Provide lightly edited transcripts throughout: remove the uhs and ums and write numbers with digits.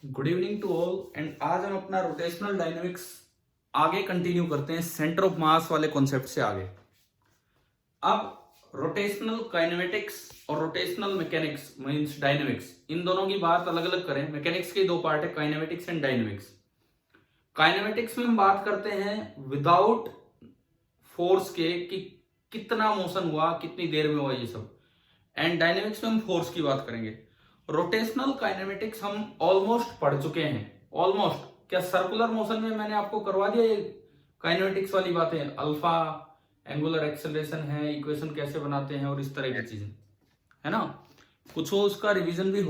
Good evening to all. And आज हम अपना रोटेशनल डायनेमिक्स आगे कंटिन्यू करते हैं सेंटर ऑफ मास वाले कॉन्सेप्ट से आगे। अब रोटेशनल काइनेमेटिक्स और रोटेशनल मैकेनिक्स मींस डायनेमिक्स, इन दोनों की बात अलग अलग करें। मैकेनिक्स के दो पार्ट है, काइनेमेटिक्स एंड डायनेमिक्स। काइनेमेटिक्स में हम बात करते हैं विदाउट फोर्स के कि कितना मोशन हुआ, कितनी देर में हुआ, ये सब। एंड डायनेमिक्स में हम फोर्स की बात करेंगे। रोटेशनल काइनेमेटिक्स हम ऑलमोस्ट पढ़ चुके हैं। ऑलमोस्ट क्या सर्कुलर मोशन में मैंने आपको करवा दिया ये काइनेमेटिक्स वाली बातें, अल्फा एंगुलर एक्सेलरेशन है, इक्वेशन कैसे बनाते हैं और इस तरह की चीजें, है ना। कुछ उसका रिवीजन भी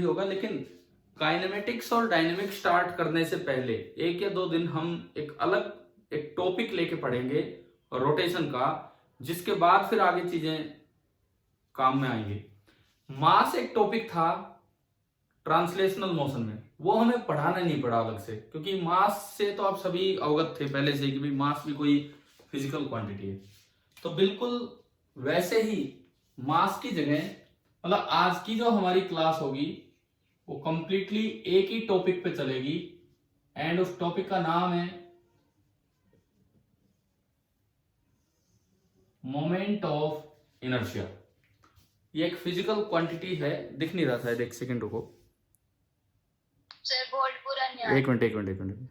होगा, लेकिन काइनेमेटिक्स और डायनेमिक स्टार्ट करने से पहले 1 या 2 दिन हम एक टॉपिक लेके पढ़ेंगे रोटेशन का, जिसके बाद फिर आगे चीजें काम में आएंगे। मास एक टॉपिक था ट्रांसलेशनल मोशन में, वो हमें पढ़ाना नहीं पड़ा अलग से, क्योंकि मास से तो आप सभी अवगत थे पहले से कि भाई मास भी कोई फिजिकल क्वांटिटी है। तो बिल्कुल वैसे ही मास की जगह मतलब आज की जो हमारी क्लास होगी वो कंप्लीटली एक ही टॉपिक पे चलेगी। एंड उस टॉपिक का नाम है मोमेंट ऑफ इनर्शिया। ये एक फिजिकल क्वांटिटी है, दिख नहीं रहा था, एक सेकंड रुको सर, बोर्ड पूरा नहीं आ रहा। एक मिनट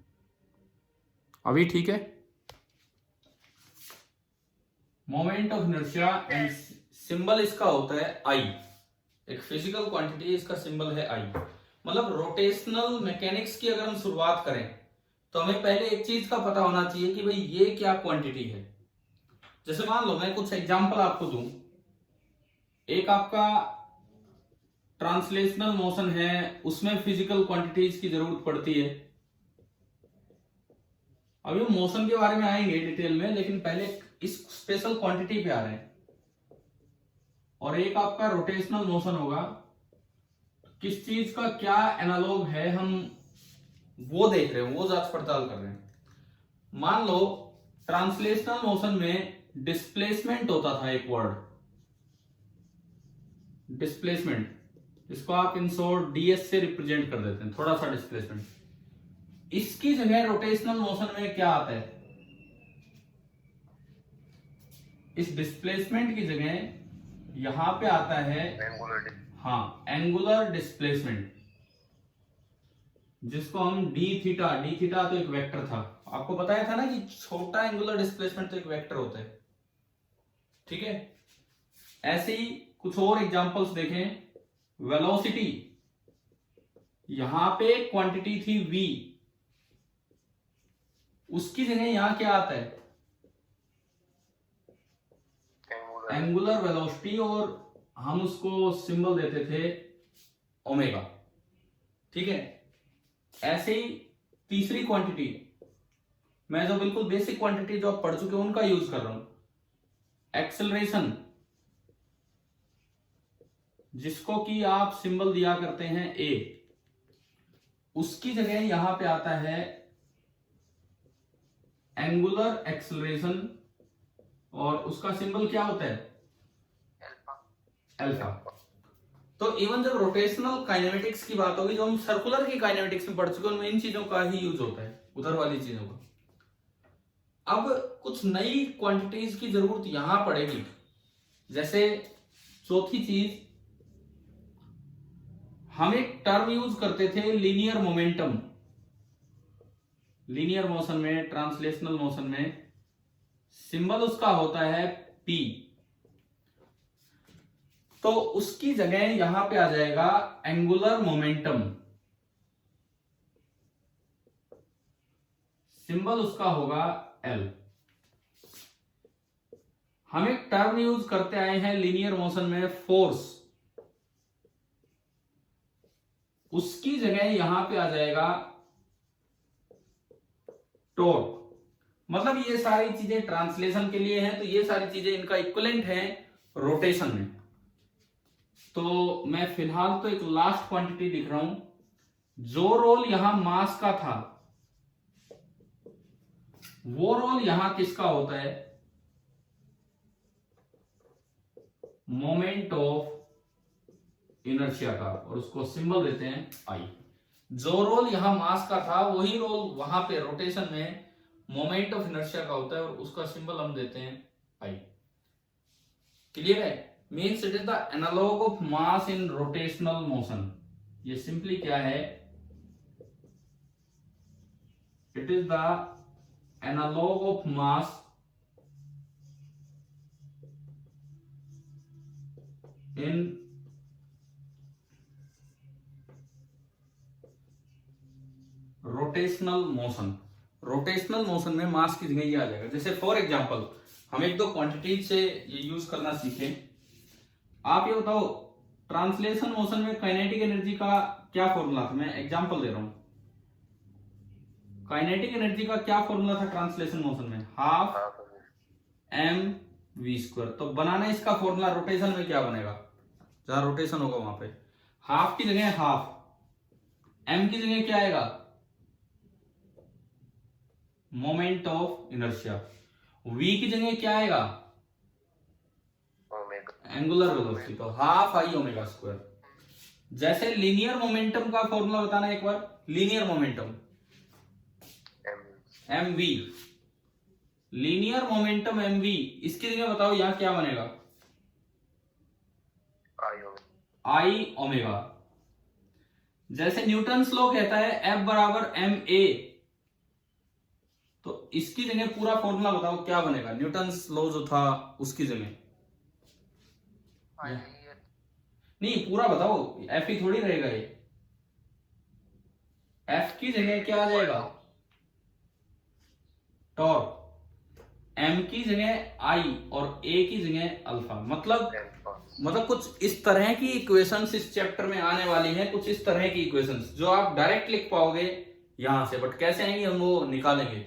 अभी ठीक है। Moment of inertia and symbol इसका होता है आई। एक फिजिकल क्वांटिटी, इसका सिंबल है आई। मतलब रोटेशनल मैकेनिक्स की अगर हम शुरुआत करें तो हमें पहले एक चीज का पता होना चाहिए कि भाई ये क्या क्वांटिटी है। जैसे मान लो मैं कुछ एग्जांपल आपको दूं। एक आपका ट्रांसलेशनल मोशन है, उसमें फिजिकल क्वांटिटीज की जरूरत पड़ती है। अभी हम मोशन के बारे में आएंगे डिटेल में, लेकिन पहले इस स्पेशल क्वांटिटी पे आ रहे हैं। और एक आपका रोटेशनल मोशन होगा, किस चीज का क्या एनालॉग है हम वो देख रहे हैं, वो जांच पड़ताल कर रहे हैं। मान लो ट्रांसलेशनल मोशन में डिस्प्लेसमेंट होता था, एक वर्ड डिस्प्लेसमेंट, इसको आप इन शॉर्ट डीएस से रिप्रेजेंट कर देते हैं, थोड़ा सा डिस्प्लेसमेंट। इसकी जगह रोटेशनल मोशन में क्या आता है, इस डिस्प्लेसमेंट की जगह यहां पे आता है एंगुलर डिस्प्लेसमेंट, जिसको हम डी थीटा तो एक वेक्टर था, आपको बताया था ना कि छोटा एंगुलर डिस्प्लेसमेंट तो एक वेक्टर होता है, ठीक है। ऐसे ही कुछ और एग्जांपल्स देखें। वेलोसिटी, यहां पे क्वांटिटी थी v, उसकी जगह यहां क्या आता है एंगुलर वेलोसिटी, और हम उसको सिंबल देते थे ओमेगा, ठीक है। ऐसे ही तीसरी क्वांटिटी, मैं जो बिल्कुल बेसिक क्वांटिटी जो आप पढ़ चुके हैं उनका यूज कर रहा हूं। एक्सेलरेशन, जिसको कि आप सिंबल दिया करते हैं ए, उसकी जगह यहां पे आता है एंगुलर एक्सेलरेशन, और उसका सिंबल क्या होता है अल्फा। तो इवन जब रोटेशनल काइनेमेटिक्स की बात होगी, जो हम सर्कुलर की काइनेमेटिक्स में पढ़ चुके हैं, उनमें इन चीजों का ही यूज होता है, उधर वाली चीजों का। अब कुछ नई क्वांटिटीज की जरूरत यहां पड़ेगी। जैसे चौथी चीज, हम एक टर्म यूज करते थे लीनियर मोमेंटम। लीनियर मोशन में, ट्रांसलेशनल मोशन में सिंबल उसका होता है P, तो उसकी जगह यहां पे आ जाएगा एंगुलर मोमेंटम, सिंबल उसका होगा L। हम एक टर्म यूज करते आए हैं लीनियर मोशन में फोर्स, उसकी जगह यहां पे आ जाएगा टॉर्क। मतलब ये सारी चीजें ट्रांसलेशन के लिए हैं, तो ये सारी चीजें इनका इक्विवेलेंट है रोटेशन में। तो मैं फिलहाल तो एक लास्ट क्वांटिटी लिख रहा हूं। जो रोल यहां मास का था, वो रोल यहां किसका होता है मोमेंट ऑफ इनर्शिया का, और उसको सिंबल देते हैं आई। जो रोल यहाँ मास का था वही रोल वहां पे रोटेशन में मोमेंट ऑफ इनर्शिया का होता है, और उसका सिंबल हम देते हैं आई। क्लियर है? Means it is the analogue of mass in rotational motion. ये सिंपली क्या है, it is the analogue of mass in rotational motion. Rotational motion में मास की जगह ये आ जाएगा। जैसे फॉर एग्जांपल हम एक दो क्वांटिटी से ये यूज करना सीखें। आप ये बताओ, ट्रांसलेशन मोशन में काइनेटिक एनर्जी का क्या फॉर्मूला था? मैं एग्जांपल दे रहा हूं। काइनेटिक एनर्जी का क्या फॉर्मूला था ट्रांसलेशन मोशन में? Half M V square. तो बनाना इसका फॉर्मूला रोटेशन में क्या बनेगा? जहां रोटेशन होगा वहां पे हाफ की जगह हाफ, एम की जगह क्या आएगा? Moment of inertia. वी की जगह क्या आएगा? Angular velocity. तो हाफ आई ओमेगा स्क्वायर। जैसे लीनियर मोमेंटम का फॉर्मूला बताना एक बार। Linear momentum M V, linear momentum M V, इसकी जगह बताओ यहां क्या बनेगा? I omega. जैसे न्यूटन्स लॉ कहता है एफ बराबर एम ए, तो इसकी जगह पूरा फॉर्मूला बताओ क्या बनेगा? न्यूटन्स लॉ जो था उसकी जगह नहीं, पूरा बताओ, एफ ही थोड़ी रहेगा ये। एफ की जगह क्या आ जाएगा? टॉर्क। एम की जगह आई और ए की जगह अल्फा। मतलब कुछ इस तरह की इक्वेशंस इस चैप्टर में आने वाली हैं, कुछ इस तरह की इक्वेशंस जो आप डायरेक्ट लिख पाओगे यहां से, बट कैसे आएंगे हम वो निकालेंगे।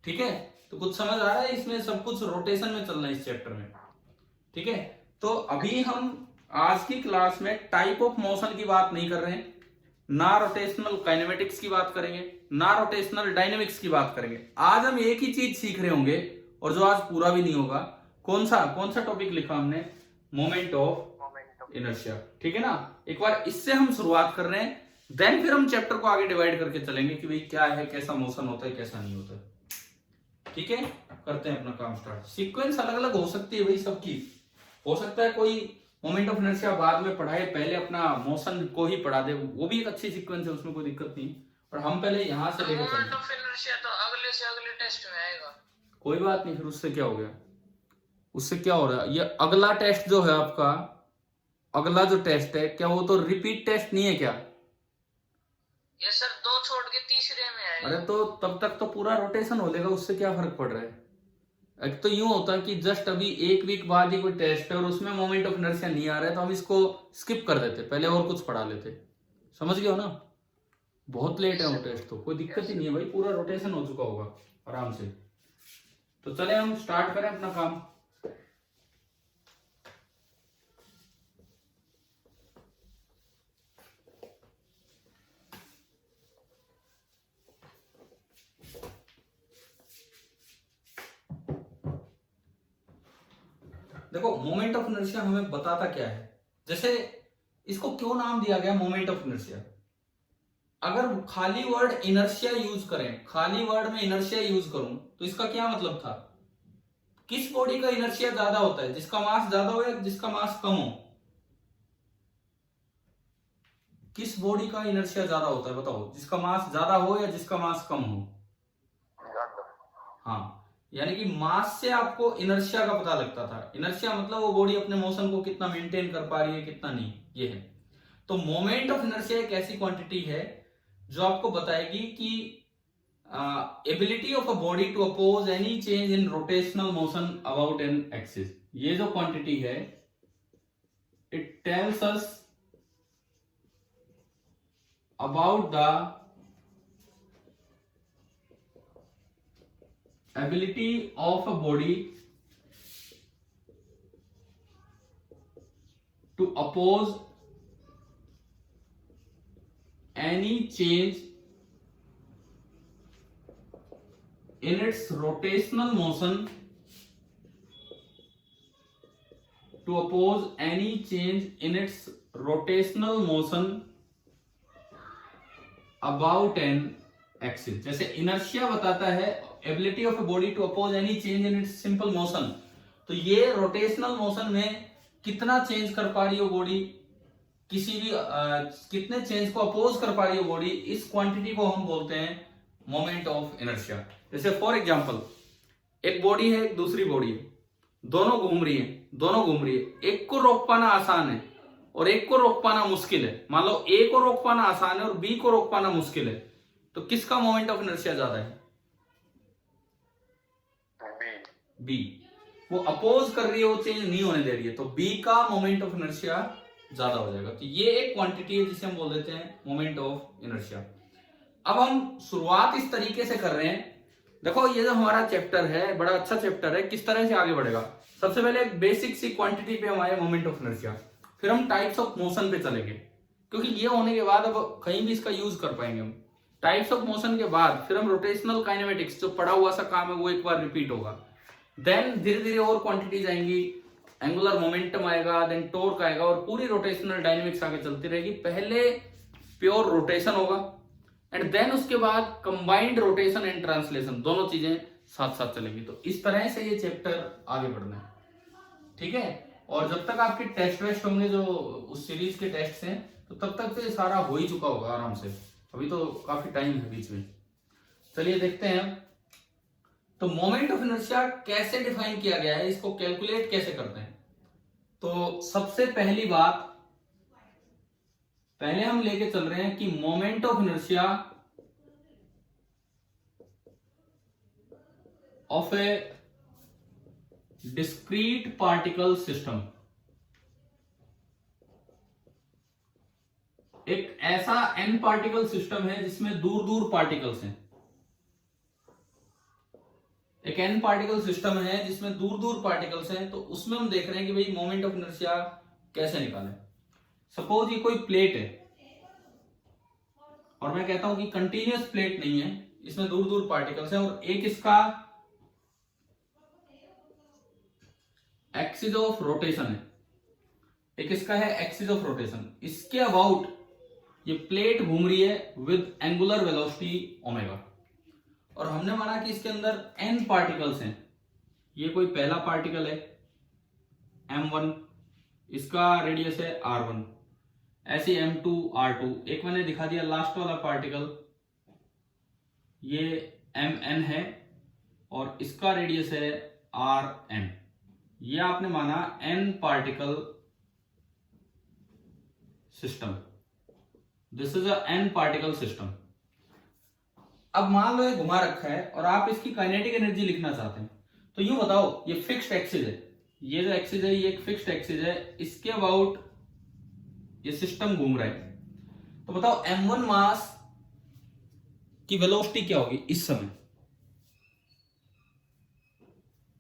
ठीक है? तो कुछ समझ आ रहा है? इसमें सब कुछ रोटेशन में चलना है इस चैप्टर में। ठीक है? तो अभी हम आज की क्लास में टाइप ऑफ मोशन की बात नहीं कर रहे हैं, ना रोटेशनल काइनेमेटिक्स की बात करेंगे, ना रोटेशनल डायनेमिक्स की बात करेंगे। आज हम एक ही चीज सीख रहे होंगे, और जो आज पूरा भी नहीं होगा। कौन सा टॉपिक लिखा हमने? Moment of inertia. ठीक है ना? एक बार इससे हम शुरुआत कर रहे हैं, देन फिर हम चैप्टर को आगे डिवाइड करके चलेंगे कि भाई क्या है, कैसा मोशन होता है, कैसा नहीं होता है। ठीक है? करते हैं अपना काम स्टार्ट। सीक्वेंस अलग अलग हो सकती है भाई सबकी। हो सकता है कोई मोमेंट ऑफ इनर्शिया बाद में पढ़ाए, पहले अपना मोशन को ही पढ़ा दे, वो भी एक अच्छी सीक्वेंस है, उसमें कोई दिक्कत नहीं। और हम पहले यहां से लेकर चलेंगे। मोमेंट ऑफ इनर्शिया तो अगले से अगले टेस्ट में आएगा। कोई बात नहीं, फिर उससे क्या हो गया? उससे क्या हो रहा है? ये अगला टेस्ट जो है आपका, अगला जो टेस्ट है, क्या वो तो रिपीट टेस्ट नहीं है क्या? ये सर दो छोड़ के तीसरे में आएगा। अरे तो तब तक तो पूरा रोटेशन हो जाएगा, उससे क्या फर्क पड़ रहा है? एक तो यूं होता है कि जस्ट अभी एक वीक बाद ही कोई टेस्ट है और उसमें मोमेंट ऑफ इनर्शिया नहीं आ रहा है, तो हम इसको स्किप कर देते, पहले और कुछ पढ़ा लेते। समझ गए हो ना? बहुत लेट है वो टेस्ट, तो कोई दिक्कत ही नहीं है भाई, पूरा रोटेशन हो चुका होगा आराम से। तो चले हम स्टार्ट करें अपना काम। देखो, मोमेंट ऑफ इनर्शिया हमें बताता क्या है? जैसे इसको क्यों नाम दिया गया मोमेंट ऑफ इनर्शिया? अगर खाली वर्ड इनर्शिया यूज करें, खाली वर्ड में इनर्शिया यूज करूं, तो इसका क्या मतलब था? किस बॉडी का इनर्शिया ज्यादा होता है? जिसका मास ज्यादा हो या जिसका मास कम हो? किस बॉडी का इनर्शिया ज्यादा होता है बताओ? जिसका मास ज्यादा हो या जिसका मास कम हो? हाँ, यानी कि मास से आपको इनर्शिया का पता लगता था। इनर्शिया मतलब वो बॉडी अपने मोशन को कितना मेंटेन कर पा रही है, कितना नहीं, ये है। तो मोमेंट ऑफ इनर्शिया एक ऐसी क्वांटिटी है जो आपको बताएगी कि ability of a body to oppose any change in rotational motion about an axis. ये जो क्वांटिटी है, it tells us about the ability of a body to oppose any change in its rotational motion, to oppose any change in its rotational motion about an axis. जैसे inertia बताता है ability of a body to oppose any change in its simple motion, तो ये rotational motion में कितना change कर पा रही हो बॉडी, किसी भी कितने चेंज को अपोज कर पा रही हो बॉडी, इस क्वांटिटी को हम बोलते हैं मोमेंट ऑफ इनर्शिया। जैसे फॉर एग्जांपल एक बॉडी है, एक दूसरी बॉडी है, दोनों घूम रही है, एक को रोक पाना आसान है और एक को रोक पाना मुश्किल है। मान लो ए को रोक पाना आसान है और बी को रोक पाना मुश्किल है, तो किसका मोमेंट ऑफ इनर्शिया ज्यादा है? बी। वो अपोज कर रही है, वो चेंज नहीं होने दे रही है, तो बी का मोमेंट ऑफ इनर्शिया ज्यादा हो जाएगा। तो ये एक क्वांटिटी है जिसे हम बोल देते हैं मोमेंट ऑफ इनर्शिया। अब हम शुरुआत इस तरीके से कर रहे हैं, देखो ये जो हमारा चैप्टर है बड़ा अच्छा चैप्टर है, किस तरह से आगे बढ़ेगा। सबसे पहले एक बेसिक सी क्वांटिटी पे हम आए मोमेंट ऑफ इनर्शिया, फिर हम टाइप्स ऑफ मोशन पे चलेंगे, क्योंकि ये होने के बाद अब कहीं भी इसका यूज कर पाएंगे हम। टाइप्स ऑफ मोशन के बाद फिर हम रोटेशनल काइनेमेटिक्स, जो पढ़ा हुआ सा काम है वो एक बार रिपीट होगा। देन धीरे धीरे और क्वांटिटीज आएंगी, एंगुलर मोमेंटम आएगा, देन टॉर्क आएगा और पूरी रोटेशनल डायनेमिक्स आगे चलती रहेगी। पहले प्योर रोटेशन होगा एंड देन उसके बाद कंबाइंड रोटेशन एंड ट्रांसलेशन, दोनों चीजें साथ साथ चलेंगी। तो इस तरह से ये चैप्टर आगे बढ़ना है, ठीक है। और जब तक आपके टेस्ट वेस्ट होंगे, जो उस सीरीज के टेस्ट हैं, तो तब तक तो ये सारा हो ही चुका होगा आराम से। अभी तो काफी टाइम है बीच में। चलिए देखते हैं तो मोमेंट ऑफ इनर्शिया कैसे डिफाइन किया गया है, इसको कैलकुलेट कैसे करते हैं। तो सबसे पहली बात, पहले हम लेके चल रहे हैं कि moment of inertia of A discrete particle system, एक ऐसा n पार्टिकल सिस्टम है जिसमें दूर दूर पार्टिकल्स हैं। एक n पार्टिकल सिस्टम है जिसमें दूर दूर पार्टिकल्स हैं, तो उसमें हम देख रहे हैं कि भाई मोमेंट ऑफ इनर्शिया कैसे निकालें। सपोज ये कोई प्लेट है और मैं कहता हूं कि कंटिन्यूअस प्लेट नहीं है, इसमें दूर दूर पार्टिकल्स हैं और एक इसका एक्सिस ऑफ रोटेशन है, एक इसका है एक्सिस ऑफ रोटेशन। इसके अबाउट ये प्लेट घूम रही है विद एंगुलर वेलोसिटी ओमेगा, और हमने माना कि इसके अंदर n पार्टिकल्स हैं। ये कोई पहला पार्टिकल है m1, इसका रेडियस है r1, ऐसे m2 r2, एक मैंने दिखा दिया लास्ट वाला पार्टिकल, ये mn है और इसका रेडियस है rn। ये आपने माना n particle system, this is a n particle system. अब मान लो ये घुमा रखा है और आप इसकी काइनेटिक एनर्जी लिखना चाहते हैं, तो यूं बताओ, ये फिक्स्ड एक्सिस है, ये जो एक्सिस है ये एक फिक्स्ड एक्सिस है, इसके अबाउट ये सिस्टम घूम रहा है, तो बताओ m1 मास की वेलोसिटी क्या होगी इस समय।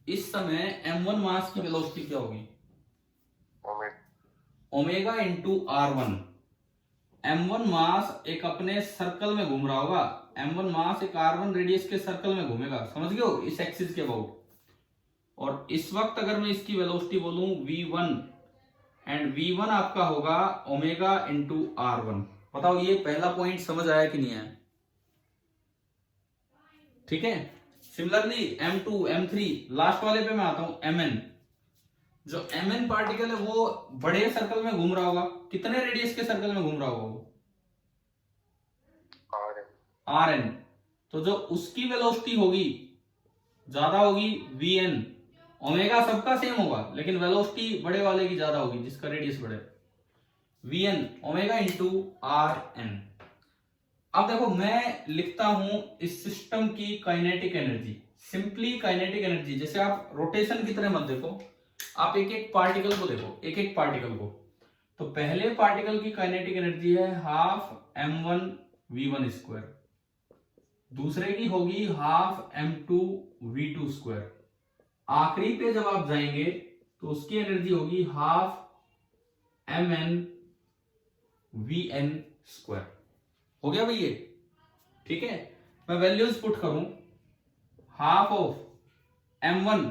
इस समय m1 मास की वेलोसिटी क्या होगी? Omega into r1। m1 मास एक अपने सर्कल में घूम रहा होगा, m1 मास एक r1 रेडियस के सर्कल में घूमेगा, समझ गए हो, इस एक्सिस के अबाउट। और इस वक्त अगर मैं इसकी वेलोसिटी बोलूं v1, एंड v1 आपका होगा ओमेगा इंटू r1। बताओ ये पहला पॉइंट समझ आया कि नहीं आया? ठीक है। सिमिलरली m2, m3, लास्ट वाले पे मैं आता हूं mn। जो mn पार्टिकल है वो बड़े सर्कल में घूम रहा होगा, कितने रेडियस के सर्कल में घूम रहा होगा वो? rn। तो जो उसकी वेलोसिटी होगी ज्यादा होगी vn। ओमेगा सबका सेम होगा लेकिन वेलोसिटी बड़े वाले की ज्यादा होगी जिसका रेडियस बड़े, vn ओमेगा इंटू rn। अब देखो मैं लिखता हूं इस सिस्टम की kinetic energy, simply kinetic energy. जैसे आप रोटेशन की तरह मत देखो, आप एक एक पार्टिकल को देखो, एक एक पार्टिकल को। तो पहले पार्टिकल की काइनेटिक एनर्जी है हाफ m1 v1 स्क्वायर, दूसरे की होगी हाफ m2 v2 स्क्वायर, आखिरी पे जब आप जाएंगे तो उसकी एनर्जी होगी हाफ mn vn स्क्वायर। हो गया भाई ये? ठीक है। मैं वैल्यूज पुट करूं, हाफ ऑफ m1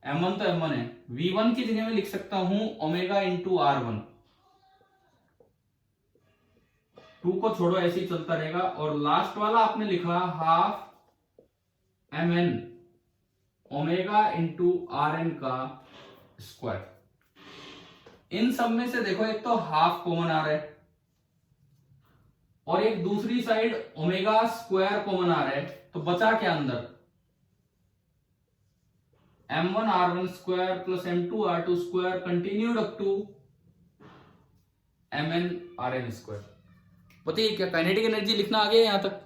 तो m1 है, v1 की जगह में लिख सकता हूं ओमेगा इंटू r1, 2 को छोड़ो, ऐसे ही चलता रहेगा। और लास्ट वाला आपने लिखा half mn omega into Rn का स्क्वायर। इन सब में से देखो एक तो हाफ कॉमन आ रहा है और एक दूसरी साइड ओमेगा स्क्वायर कॉमन आ रहा है, तो बचा क्या अंदर? m1 r1 square plus m2 r2 square continued up to mn rn square. बताइए क्या काइनेटिक एनर्जी लिखना आ गया यहां तक,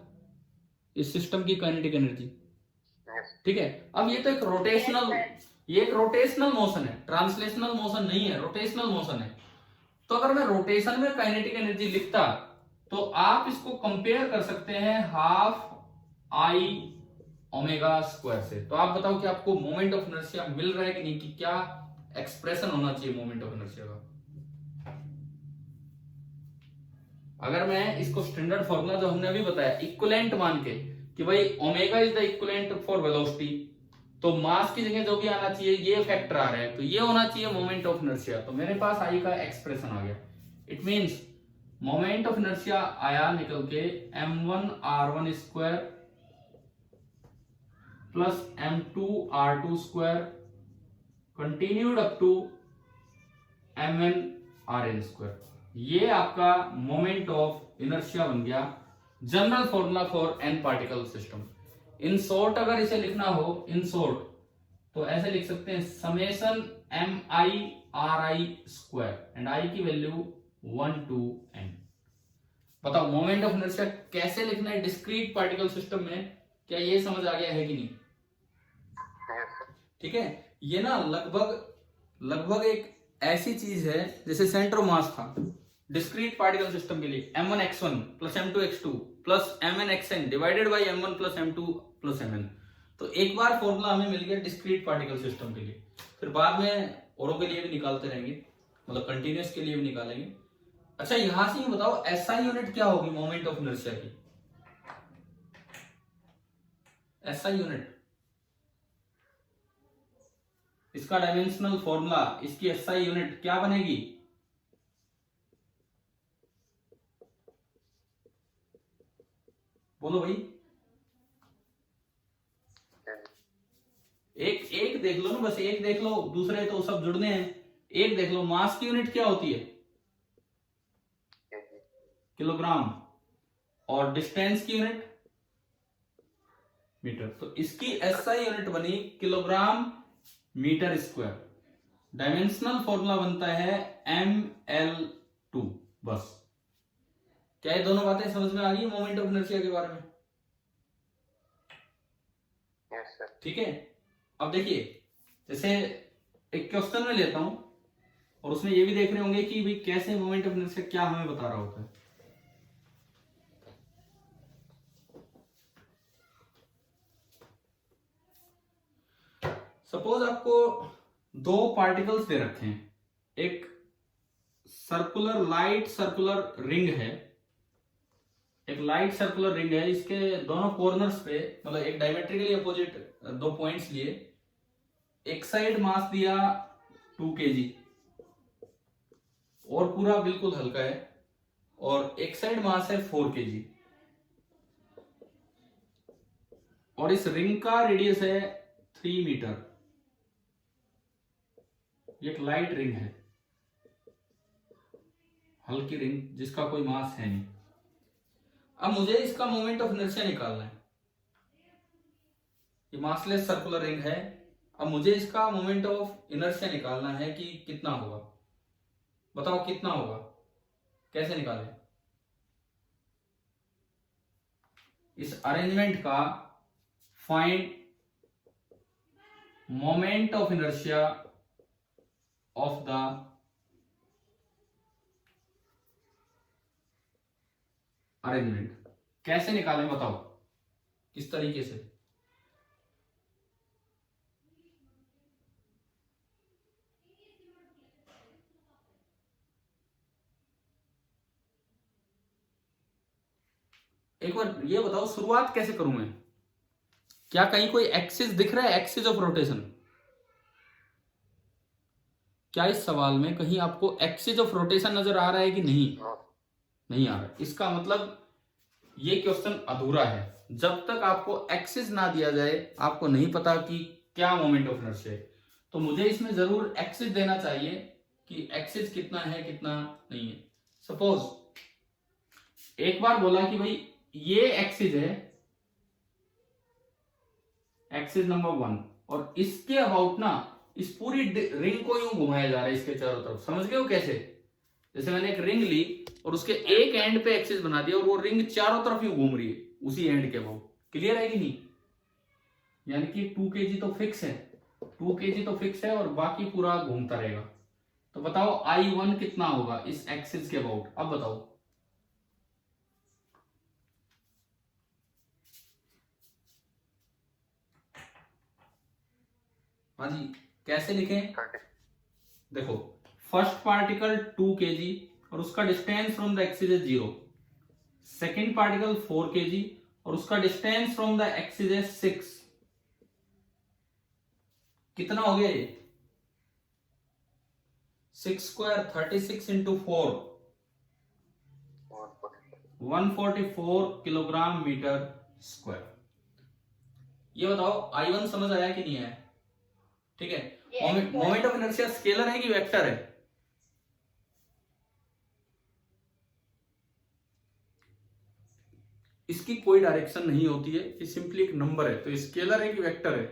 इस सिस्टम की काइनेटिक एनर्जी? ठीक है। अब ये तो एक रोटेशनल, ये एक रोटेशनल मोशन है, ट्रांसलेशनल मोशन नहीं है, रोटेशनल मोशन है। तो अगर मैं रोटेशन में काइनेटिक एनर्जी लिखता तो आप इसको कंपेयर कर सकते हैं हाफ आई ओमेगा स्क्वायर से। तो आप बताओ कि आपको मोमेंट ऑफ इनर्शिया मिल रहा है कि नहीं, कि क्या एक्सप्रेशन होना चाहिए मोमेंट ऑफ इनर्शिया का। अगर मैं इसको स्टैंडर्ड फॉर्मूला जो हमने अभी बताया इक्विवेलेंट मान के कि भाई omega is the equivalent for velocity, तो मास की जगह जो भी आना चाहिए ये फैक्टर आ रहा है, तो ये होना चाहिए मोमेंट ऑफ इनर्शिया। तो मेरे पास आई का एक्सप्रेशन आ गया। It means moment of inertia आया निकल के m1 r1 square plus m2 r2 square continued up to mn rn square. ये आपका मोमेंट ऑफ इनर्शिया बन गया, general formula for N particle system. In short अगर इसे लिखना हो, इन शॉर्ट, तो ऐसे लिख सकते हैं summation M I R I square and I की वैल्यू 1 to n। बताओ मोमेंट ऑफ इनर्शिया कैसे लिखना है डिस्क्रीट पार्टिकल सिस्टम में, क्या ये समझ आ गया है कि नहीं? ठीक है। ये ना लगभग एक ऐसी चीज है जैसे सेंटर ऑफ मास था डिस्क्रीट पार्टिकल सिस्टम के लिए, m1 x1 plus m2 x2 plus mn xn divided by m1 plus m2 plus mn। तो एक बार फॉर्मूला हमें मिल गया डिस्क्रीट पार्टिकल सिस्टम के लिए, फिर बाद में औरों के लिए भी निकालते रहेंगे, मतलब कंटिन्यूअस के लिए भी निकालेंगे। अच्छा यहां से ही बताओ एसआई यूनिट क्या होगी मोमेंट ऑफ इनर्शिया की? एसआई यूनिट, इसका डायमेंशनल फॉर्मूला, इसकी एसआई यूनिट क्या बनेगी? बोलो भाई। एक देख लो ना, बस एक देख लो, दूसरे तो सब जुड़ने हैं। एक देख लो, मास की यूनिट क्या होती है? किलोग्राम। और डिस्टेंस की यूनिट मीटर। तो इसकी एसआई यूनिट बनी kilogram metre square. Dimensional formula बनता है ml2। बस, क्या ये दोनों बातें समझ में आ गई मोमेंट ऑफ इनर्शिया के बारे में? Yes sir. ठीक है। अब देखिए, जैसे एक क्वेश्चन में लेता हूं और उसमें ये भी देख रहे होंगे कि भाई कैसे मोमेंट ऑफ इनर्शिया क्या हमें बता रहा होता है। सपोज आपको दो पार्टिकल्स दे रखे हैं, एक सर्कुलर लाइट सर्कुलर रिंग है, एक लाइट सर्कुलर रिंग है, इसके दोनों कॉर्नर्स पे मतलब एक डायमेट्रिकली अपोजिट दो पॉइंट्स लिए, एक साइड मास दिया 2 kg और पूरा बिल्कुल हल्का है, और एक साइड मास है 4 kg, और इस रिंग का रेडियस है 3 मीटर। ये एक लाइट रिंग है, हल्की रिंग जिसका कोई मास है नहीं। अब मुझे इसका मोमेंट ऑफ इनर्शिया निकालना है। ये मासलेस सर्कुलर रिंग है, अब मुझे इसका मोमेंट ऑफ इनर्शिया निकालना है कि कितना होगा। बताओ कितना होगा, कैसे निकालें? इस अरेंजमेंट का find moment of inertia of the arrangement कैसे निकालें, बताओ किस तरीके से? एक बार ये बताओ शुरुआत कैसे करूं मैं? क्या कहीं कोई एक्सिस दिख रहा है, एक्सिस ऑफ रोटेशन? क्या इस सवाल में कहीं आपको एक्सिस ऑफ रोटेशन नजर आ रहा है कि नहीं? नहीं आ रहा। इसका मतलब ये क्वेश्चन अधूरा है। जब तक आपको एक्सिस ना दिया जाए आपको नहीं पता कि क्या मोमेंट ऑफ इनर्शिया है। तो मुझे इसमें जरूर एक्सिस देना चाहिए कि एक्सिस कितना है कितना नहीं है। सपोज एक बार बोला कि भाई ये एक्सिस है, एक्सिस नंबर 1, और इसके अबाउट ना इस पूरी रिंग को यूं घुमाया जा रहा है इसके चारों तरफ। समझ गए हो कैसे? जैसे मैंने एक रिंग ली और उसके एक एंड पे एक्सिस बना दिया और वो रिंग चारों तरफ यूं घूम रही है उसी एंड के अबाउट। क्लियर है कि नहीं? यानी कि 2 kg तो फिक्स है, 2 kg तो फिक्स है और बाकी पूरा घूमता रहेगा। तो बताओ I1 कितना होगा इस एक्सिस के अबाउट? अब बताओ। हाँ जी, कैसे लिखें? देखो, फर्स्ट पार्टिकल 2 kg और उसका distance from the axis is 0। Second particle 4 kg और उसका distance from the axis is 6। कितना हो गया ये? 6 square 36 into 4 144 kilogram metre square. ये बताओ I1 समझ आया कि नहीं आया? ठीक है। मोमेंट ऑफ इनर्शिया स्केलर है कि वेक्टर है? इसकी कोई डायरेक्शन नहीं होती है, ये सिंपली एक नंबर है। तो स्केलर है कि वेक्टर है?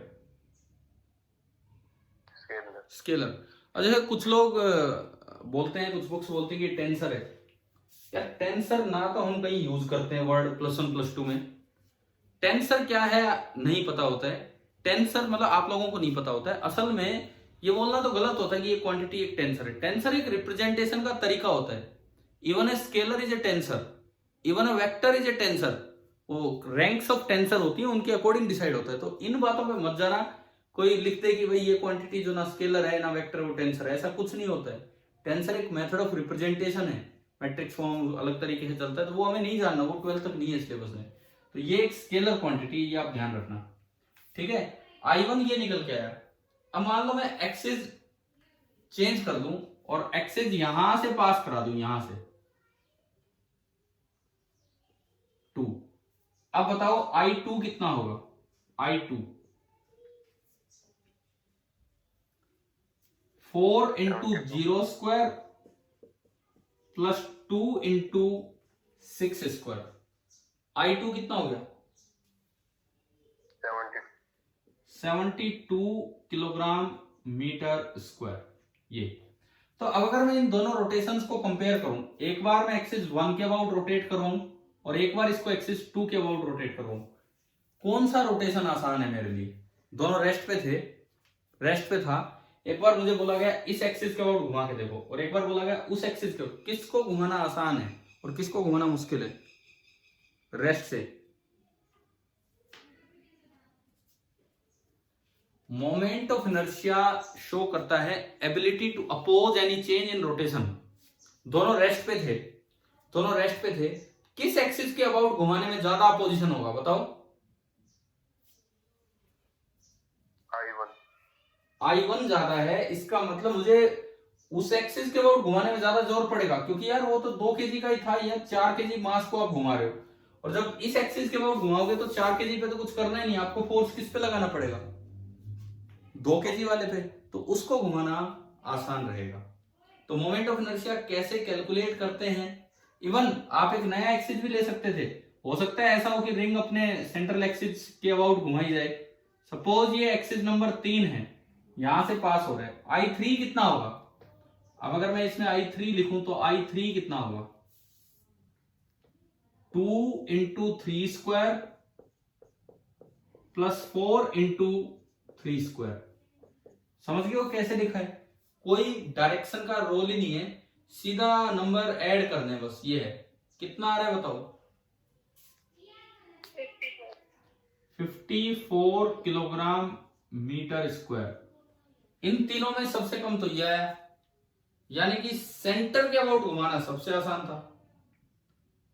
स्केलर। अच्छा, कुछ लोग बोलते हैं, कुछ बुक्स बोलते हैं कि टेंसर है। यार टेंसर ना तो हम कहीं यूज करते हैं वर्ड +1 +2 में। टेंसर क्या है नहीं पता होता है। टेंसर मतलब आप लोगों को नहीं पता होता है। असल में ये बोलना तो गलत होता है कि ये क्वांटिटी एक टेंसर है। टेंसर एक रिप्रेजेंटेशन का तरीका होता है। Even a scalar is a tensor, even a vector is a tensor. वो रैंक्स ऑफ टेंसर होती है, उनके अकॉर्डिंग डिसाइड होता है। तो इन बातों पे मत जाना। कोई लिखते कि भाई ये क्वांटिटी जो ना स्केलर है ना वेक्टर वो टेंसर है, ऐसा कुछ नहीं होता है। टेंसर एक मेथड ऑफ रिप्रेजेंटेशन है। मैट्रिक्स फॉर्म अलग तरीके से चलता है, तो वो हमें नहीं जानना, वो 12th तक नहीं है सिलेबस में। तो ये एक स्केलर क्वांटिटी, ये आप ध्यान रखना। ठीक है, I1 ये निकल के आया। अब मान लो मैं एक्सिस चेंज कर दूं और एक्सिस यहां से पास करा दूं, यहां से 2। अब बताओ I2 कितना होगा? I2 4 into 0 square plus 2 into 6 square. I2 कितना हो गया? 72 किलोग्राम मीटर स्क्वायर। ये तो अब अगर मैं इन दोनों रोटेशंस को कंपेयर करूं, एक बार मैं एक्सिस 1 के अबाउट रोटेट करूं और एक बार इसको एक्सिस 2 के अबाउट रोटेट करूं, कौन सा रोटेशन आसान है मेरे लिए? दोनों रेस्ट पे थे, रेस्ट पे था। एक बार मुझे बोला गया इस एक्सिस के अबाउट घुमा के देखो और एक बार बोला गया उस एक्सिस के। किसको घुमाना आसान है और किसको घुमाना मुश्किल है? रेस्ट से। मोमेंट ऑफ इनर्शिया शो करता है ability to oppose any change in rotation. दोनों रेस्ट पे थे, दोनों रेस्ट पे थे। किस एक्सिस के अबाउट घुमाने में ज्यादा अपोजिशन होगा बताओ? I1 ज्यादा है। इसका मतलब मुझे उस एक्सिस के अबाउट घुमाने में ज्यादा जोर पड़ेगा, क्योंकि यार वो तो 2 kg का ही था, या 4 kg मास को आप घुमा रहे हो। और जब इस एक्सिस के अबाउट घुमाओगे तो 4 kg पे तो कुछ करना ही नहीं, आपको फोर्स किस पे लगाना पड़ेगा? 2 kg वाले पे। तो उसको घुमाना आसान रहेगा। तो मोमेंट ऑफ इनर्शिया कैसे कैलकुलेट करते हैं? इवन आप एक नया एक्सिस भी ले सकते थे। हो सकता है ऐसा हो कि रिंग अपने सेंट्रल एक्सिस के अबाउट घुमाई जाए। सपोज ये एक्सिस नंबर 3 है, यहां से पास हो रहा है। I3 कितना होगा? अब अगर मैं इसमें I3 लिखूं तो I3 कितना होगा? 2 into 3 square plus 4 into 3 square. समझ गए हो कैसे लिखा है? कोई डायरेक्शन का रोल ही नहीं है, सीधा नंबर ऐड करने हैं बस। ये है, कितना आ रहा है बताओ? 54 किलोग्राम मीटर स्क्वायर। इन तीनों में सबसे कम तो यह है, यानी कि सेंटर के अबाउट घुमाना सबसे आसान था।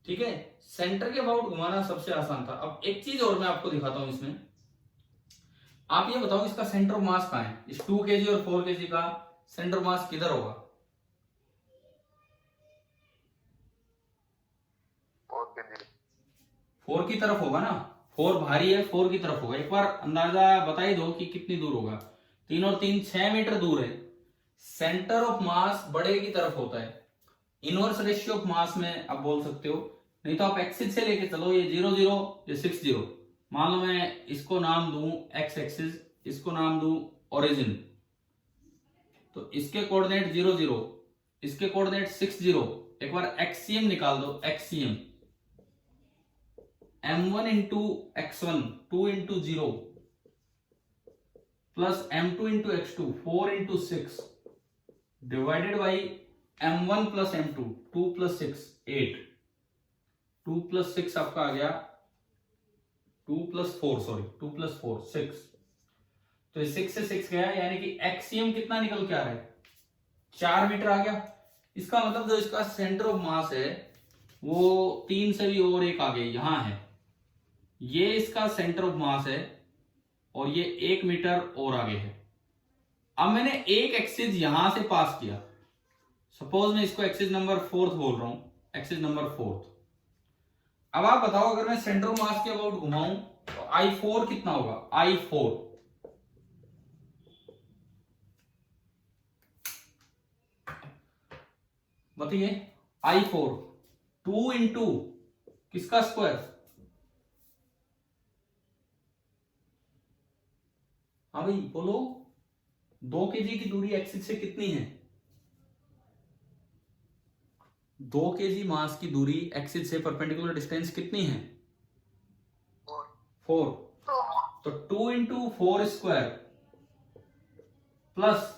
ठीक है, सेंटर के अबाउट घुमाना सबसे आसान था। अब एक चीज और मैं आपको दिखाता हूं इसमें। आप ये बताओ इसका सेंटर मास कहां है? इस 2 kg और 4 kg का सेंटर मास किधर होगा? kg। 4 की तरफ होगा ना, 4 भारी है, 4 की तरफ होगा। एक बार अंदाजा बता ही दो कि कितनी दूर होगा। 3 और 3 6 मीटर दूर है। सेंटर ऑफ मास बड़े की तरफ होता है। इनवर्स रेशियो ऑफ मास में आप बोल सकते हो, नहीं तो आप एक्सिस से लेके चलो। ये 0 0 ये 6 0। मान लो मैं इसको नाम दूं एक्स एक्सिस, इसको नाम दूं ओरिजिन, तो इसके कोऑर्डिनेट 0 0, इसके कोऑर्डिनेट 6 0। एक बार एक्सियम निकाल दो, axiom m1 into x1 2 into 0 plus m2 into x2 4 into 6 divided by m1 plus m2 2 plus 6 8, 2 plus 6 आपका आ गया 2 प्लस 4 सॉरी 2 प्लस 4 6। तो ये 6 से 6 गया, यानी कि एक्सियम कितना निकल के आ रहा है 4 मीटर आ गया। इसका मतलब जो इसका सेंटर ऑफ मास है वो 3 से भी और एक आगे यहां है। ये इसका सेंटर ऑफ मास है और ये 1 मीटर और आगे है। अब मैंने एक एक्सिस यहां से पास किया, सपोज मैं इसको एक्सिस नंबर 4 बोल रहा हूं, एक्सिस नंबर 4। अब आप बताओ अगर मैं सेंटर ऑफ मास के अबाउट घुमाऊं तो I4 कितना होगा, I4 बताइए। I4 2 इंटू किसका स्क्वायर, हाँ भाई बोलो, 2 kg की दूरी एक्सिस से कितनी है, 2 kg मास की दूरी एक्सिस से परपेंडिकुलर डिस्टेंस कितनी है 4। तो 2 इंटू 4 स्क्वायर प्लस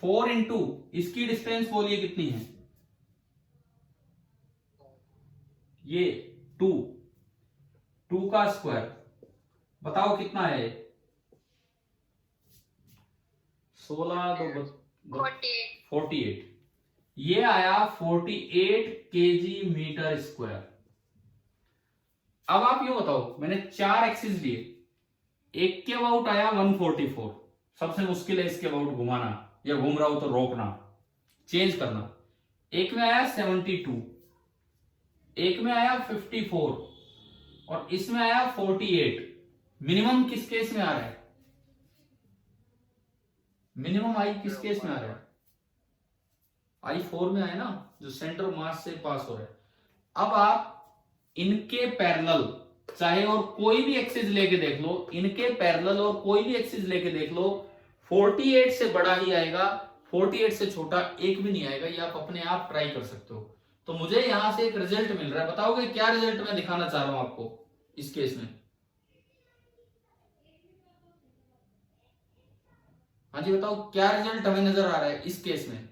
4 इंटू इसकी डिस्टेंस बोलिए कितनी है, ये 2, 2 का स्क्वायर बताओ कितना है, 16 2 48, ये आया 48 केजी मीटर स्क्वायर। अब आप ये बताओ, मैंने 4 एक्सिस लिए, एक के अबाउट आया 144, सबसे मुश्किल है इसके अबाउट घुमाना, या घूम रहा हो तो रोकना चेंज करना। एक में आया 72, एक में आया 54 और इसमें आया 48। मिनिमम किस केस में आ रहा है, मिनिमम आई किस केस में आ रहा है, I4 में आया ना, जो सेंटर ऑफ मास से पास हो रहा है। अब आप इनके पैरेलल चाहे और कोई भी एक्सिस लेके देख लो, इनके पैरेलल और कोई भी एक्सिस लेके देख लो, 48 से बड़ा ही आएगा, 48 से छोटा एक भी नहीं आएगा। ये आप अपने आप ट्राई कर सकते हो। तो मुझे यहां से एक रिजल्ट मिल रहा है, बताओगे क्या रिजल्ट मैं दिखाना चाह रहा हूं आपको इस केस में। हाँ जी बताओ क्या रिजल्ट हमें नजर आ रहा है इस केस में।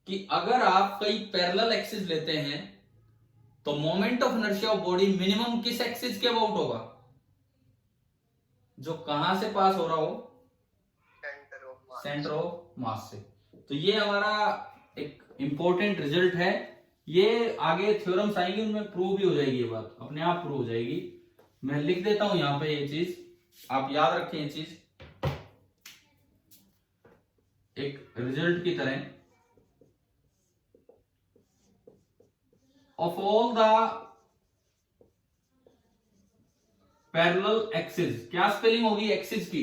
कि अगर आप कई पैरेलल एक्सिस लेते हैं तो moment of inertia of body minimum किस एक्सिस के अबाउट होगा, जो कहां से पास हो रहा हो, सेंटर ऑफ मास से। तो ये हमारा एक इंपॉर्टेंट रिजल्ट है। ये आगे थ्योरम्स आएंगे उनमें प्रूव भी हो जाएगी, ये बात अपने आप प्रूव हो जाएगी। मैं लिख देता हूं यहां पे, ये चीज आप याद रखें, ये चीज एक रिजल्ट की तरह। Of all the parallel axes, क्या स्पेलिंग होगी एक्सिस की,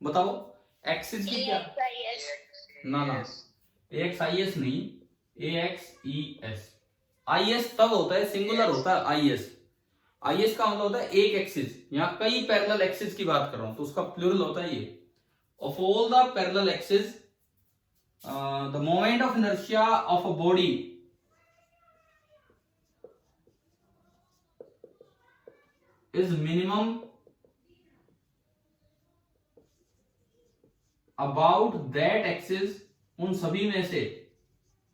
बताओ एक्सिस की क्या, ना ना AXIS नहीं, AXES। IS तब होता है, सिंगुलर होता है IS। IS का मतलब होता है एक एक्सिस, यहां कई पैरेलल एक्सिस की बात कर रहा हूं तो उसका प्लूरल होता है ये। Of all the parallel axes, the moment of inertia of a body is minimum about that axis, उन सभी में से।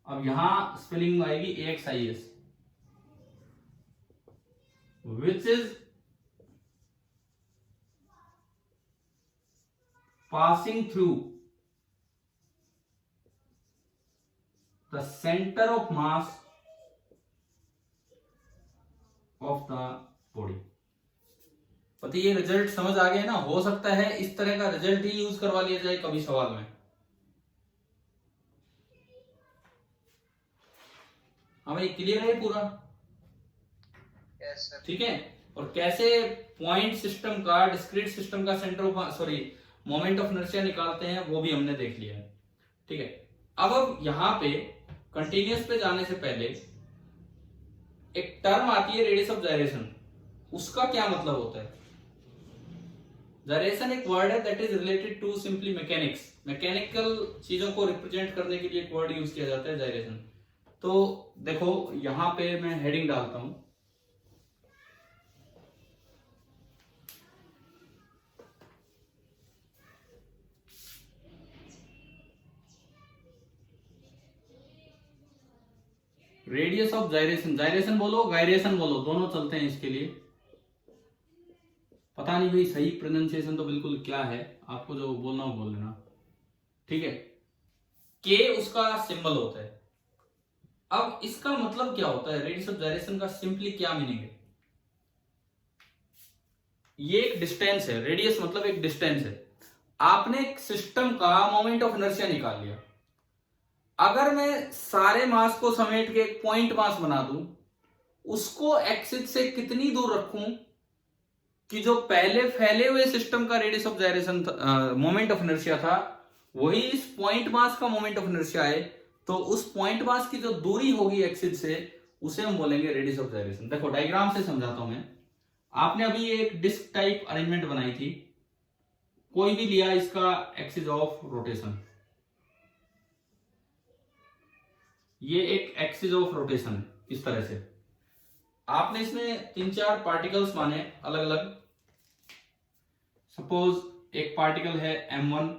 अब यहां स्पेलिंग आएगी AXIS, which is passing through the center of mass of the body। पता ये रिजल्ट समझ आ गया ना। हो सकता है इस तरह का रिजल्ट ही यूज करवा लिया जाए कभी सवाल में। हाँ भाई, क्लियर है पूरा? Yes sir. ठीक है। और कैसे पॉइंट सिस्टम का, डिस्क्रीट सिस्टम का centre of sorry moment of inertia निकालते हैं वो भी हमने देख लिया है। ठीक है। अब यहां पे कंटिन्यूअस पे जाने से पहले एक टर्म आती है रेडियस ऑफ जायरेशन। उसका क्या मतलब होता है? जायरेशन एक वर्ड है that is related to simply mechanics. Mechanical चीजों को रिप्रेजेंट करने के लिए एक वर्ड यूज किया जाता है जायरेशन। तो देखो यहां पे मैं हेडिंग डालता हूं, रेडियस ऑफ जायरेशन। जायरेशन बोलो, गायरेशन बोलो, दोनों चलते हैं इसके लिए। पता नहीं भाई सही प्रोनाउंसिएशन तो बिल्कुल क्या है, आपको जो बोलना हो बोल लेना। ठीक है। के उसका सिंबल होता है। अब इसका मतलब क्या होता है? रेडियस ऑफ जायरेशन का सिंपली क्या मीनिंग है? ये एक डिस्टेंस है। रेडियस मतलब एक डिस्टेंस है। आपने एक सिस्टम का मोमेंट ऑफ इनर्शिया निकाल लिया। अगर मैं सारे मास को समेट के एक पॉइंट मास बना दूं, उसको एक्सिस से कितनी दूर रखूं कि जो पहले फैले हुए सिस्टम का radius of gyration moment of inertia था, वही इस पॉइंट मास का मोमेंट ऑफ इनर्शिया है। तो उस पॉइंट मास की जो दूरी होगी एक्सिस से, उसे हम बोलेंगे रेडियस ऑफ जायरेशन। देखो डायग्राम से समझाता हूं मैं। आपने अभी एक डिस्क टाइप अरेंजमेंट बनाई थी, कोई भी लिया इसका एक्सिस ऑफ रोटेशन, ये एक एक्सिस ऑफ रोटेशन है इस तरह से। आपने इसमें 3-4 पार्टिकल्स माने अलग अलग। सपोज एक पार्टिकल है m1,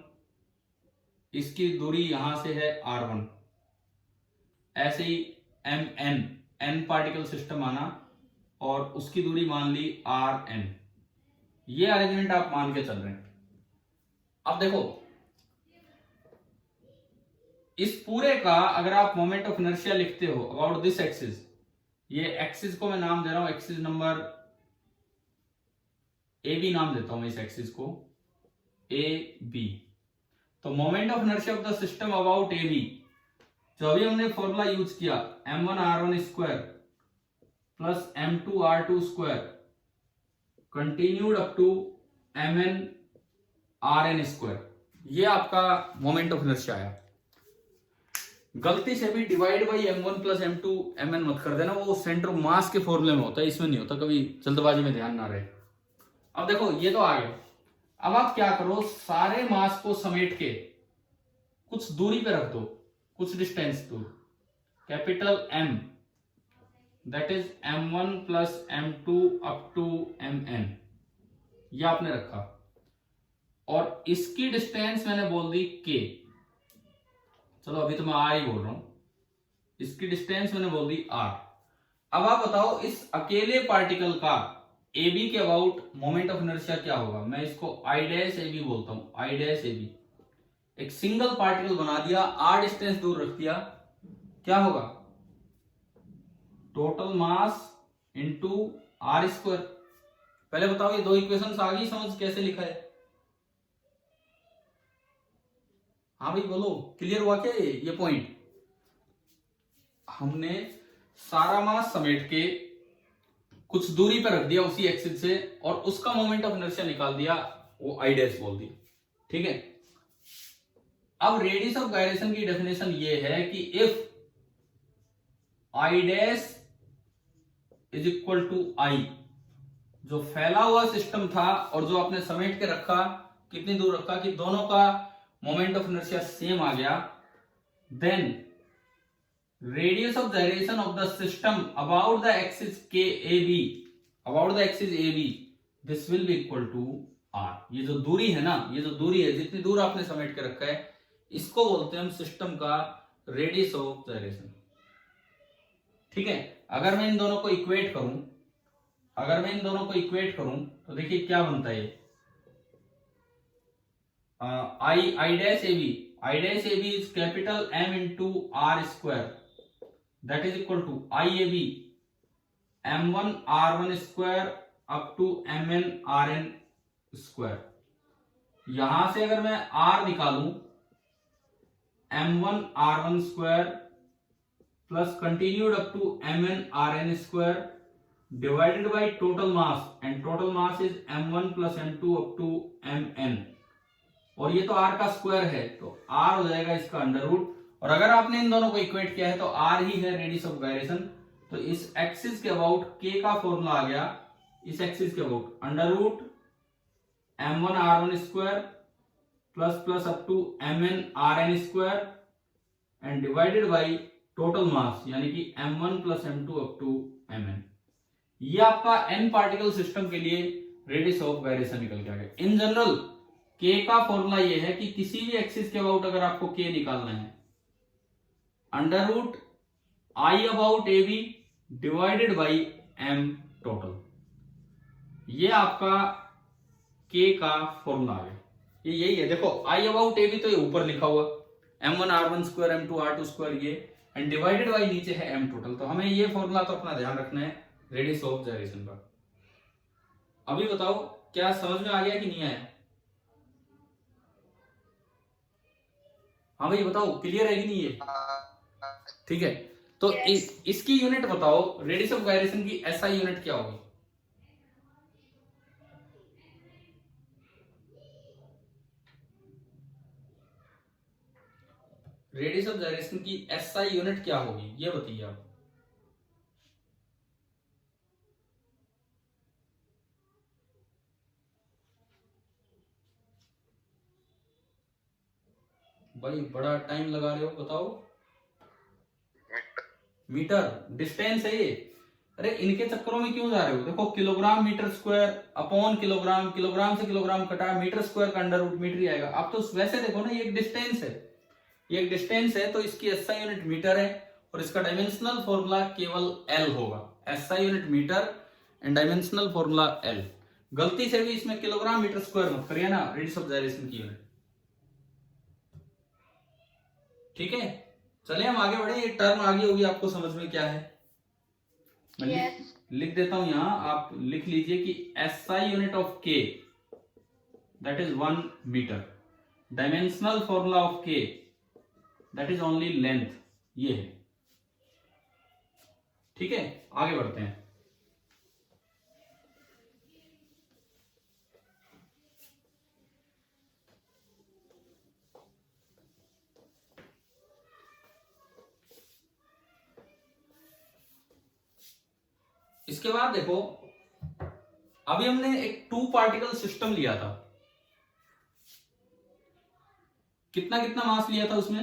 इसकी दूरी यहां से है r1। ऐसे ही mn, n पार्टिकल सिस्टम माना और उसकी दूरी मान ली rn। ये अरेंजमेंट आप मान के चल रहे हैं। अब देखो इस पूरे का अगर आप मोमेंट ऑफ इनर्शिया लिखते हो अबाउट दिस एक्सिस, ये एक्सिस को मैं नाम दे रहा हूं एक्सिस नंबर ए बी नाम देता हूं मैं इस एक्सिस को ए बी। तो moment of inertia of the system about A B, जो अभी हमने फॉर्मूला यूज किया m1r1 square plus m2r2 square continued up to mn square, ये आपका मोमेंट ऑफ इनर्शिया आया। गलती से भी divide by m1 plus m2 mn मत कर देना, वो सेंटर ऑफ मास के फॉर्मूले में होता है, इसमें नहीं होता। कभी जल्दबाजी में ध्यान ना रहे। अब देखो ये तो आ गया। अब आप क्या करो, सारे मास को समेट के कुछ दूरी पे रख दो, कुछ डिस्टेंस दूर। Capital M that is m1 plus m2 up to mn, ये आपने रखा। और इसकी डिस्टेंस मैंने बोल दी k। चलो अभी तो मैं r ही बोल रहा हूं। इसकी डिस्टेंस मैंने बोल दी r। अब आप बताओ इस अकेले पार्टिकल का AB के अबाउट मोमेंट ऑफ इनर्शिया क्या होगा? मैं इसको I डैश AB बोलता हूं, I डैश AB। एक सिंगल पार्टिकल बना दिया, r डिस्टेंस दूर रख दिया, क्या होगा? Total mass into r square. पहले बताओ ये दो इक्वेशंस आ गई समझ कैसे लिखा है? हाँ भाई बोलो, क्लियर हुआ क्या ये पॉइंट? हमने सारा मास समेट के कुछ दूरी पर रख दिया उसी एक्सिस से और उसका मोमेंट ऑफ इनर्शिया निकाल दिया, वो आई डैश बोल दी। ठीक है। अब रेडियस ऑफ गायरेशन की डेफिनेशन ये है कि if I dash is equal to I, जो फैला हुआ सिस्टम था और जो आपने समेट के रखा, कितनी दूर रखा कि दोनों का मोमेंट ऑफ इनर्शिया सेम आ गया, then radius of gyration of the system about the axis AB, about the axis AB, this will be equal to r। ये जो दूरी है ना, ये जो दूरी है, जितनी दूर आपने समेट के रखा है, इसको बोलते हैं हम सिस्टम का रेडियस ऑफ gyration। ठीक है। अगर मैं इन दोनों को इक्वेट करूं, तो देखिए क्या बनता है। I dash AB is capital M into R square, that is equal to IAB m1 r1 square up to mn rn square. यहां से अगर मैं r निकालूं m1 r1 square plus continued up to mn rn square divided by total mass, and total mass is m1 plus m2 up to mn, और ये तो r का square है तो r हो जाएगा इसका अंडर रूट। और अगर आपने इन दोनों को इक्वेट किया है तो r ही है रेडियस ऑफ गायरेशन, तो इस एक्सिस के अबाउट k का फॉर्मूला आ गया, इस एक्सिस के about under root m1 r1 square plus plus up to mn rn square and divided by total mass यानी कि m1 plus m2 up to mn। ये आपका n पार्टिकल सिस्टम के लिए रेडियस ऑफ गायरेशन निकल के आ गया। इन जनरल k का फॉर्मूला ये है कि किसी भी एक्सिस के अबाउट अगर आपको k निकालना है, under root i about ab divided by m total, ये आपका k का फॉर्मूला आ गया। ये यही है, देखो i अबाउट ab तो ये ऊपर लिखा हुआ m1 r1 square m2 r2 square ये, एंड डिवाइडेड बाई नीचे है m टोटल। तो हमें ये फॉर्मूला तो अपना ध्यान रखना है रेडियस ऑफ गायरेशन का। अभी बताओ क्या समझ में आ गया कि नहीं आया? हाँ भाई बताओ, क्लियर है कि नहीं ये? ठीक है, तो इसकी यूनिट बताओ, रेडियस ऑफ गायरेशन की एसआई यूनिट क्या होगी? रेडियस ऑफ गायरेशन की एसआई यूनिट क्या होगी ये बताइए आप। भाई बड़ा टाइम लगा रहे हो, बताओ। मीटर, डिस्टेंस है ये। अरे इनके चक्करों में क्यों जा रहे हो? देखो kilogram metre square upon kilogram, kilogram से किलोग्राम कटा, मीटर स्क्वायर का अंडर रूट मीटर ही आएगा। आप तो वैसे देखो ना, ये एक डिस्टेंस है, ये एक डिस्टेंस है, तो इसकी एसआई यूनिट मीटर है और इसका डायमेंशनल फॉर्मूला केवल एल होगा। SI unit metre and dimensional formula L. गलती से भी इसमें किलोग्राम मीटर स्क्वायर मत करिए ना रेडियस ऑफ गायरेशन की यूनिट। ठीक है, चलिए हम आगे बढ़े। ये टर्म आगे होगी, आपको समझ में क्या है? मैं लिख देता हूं यहां, आप लिख लीजिए कि SI unit of K that is 1 metre, dimensional formula of K that is only length, ये है। ठीक है, आगे बढ़ते हैं। इसके बाद देखो, अभी हमने एक 2 पार्टिकल सिस्टम लिया था। कितना कितना मास लिया था उसमें?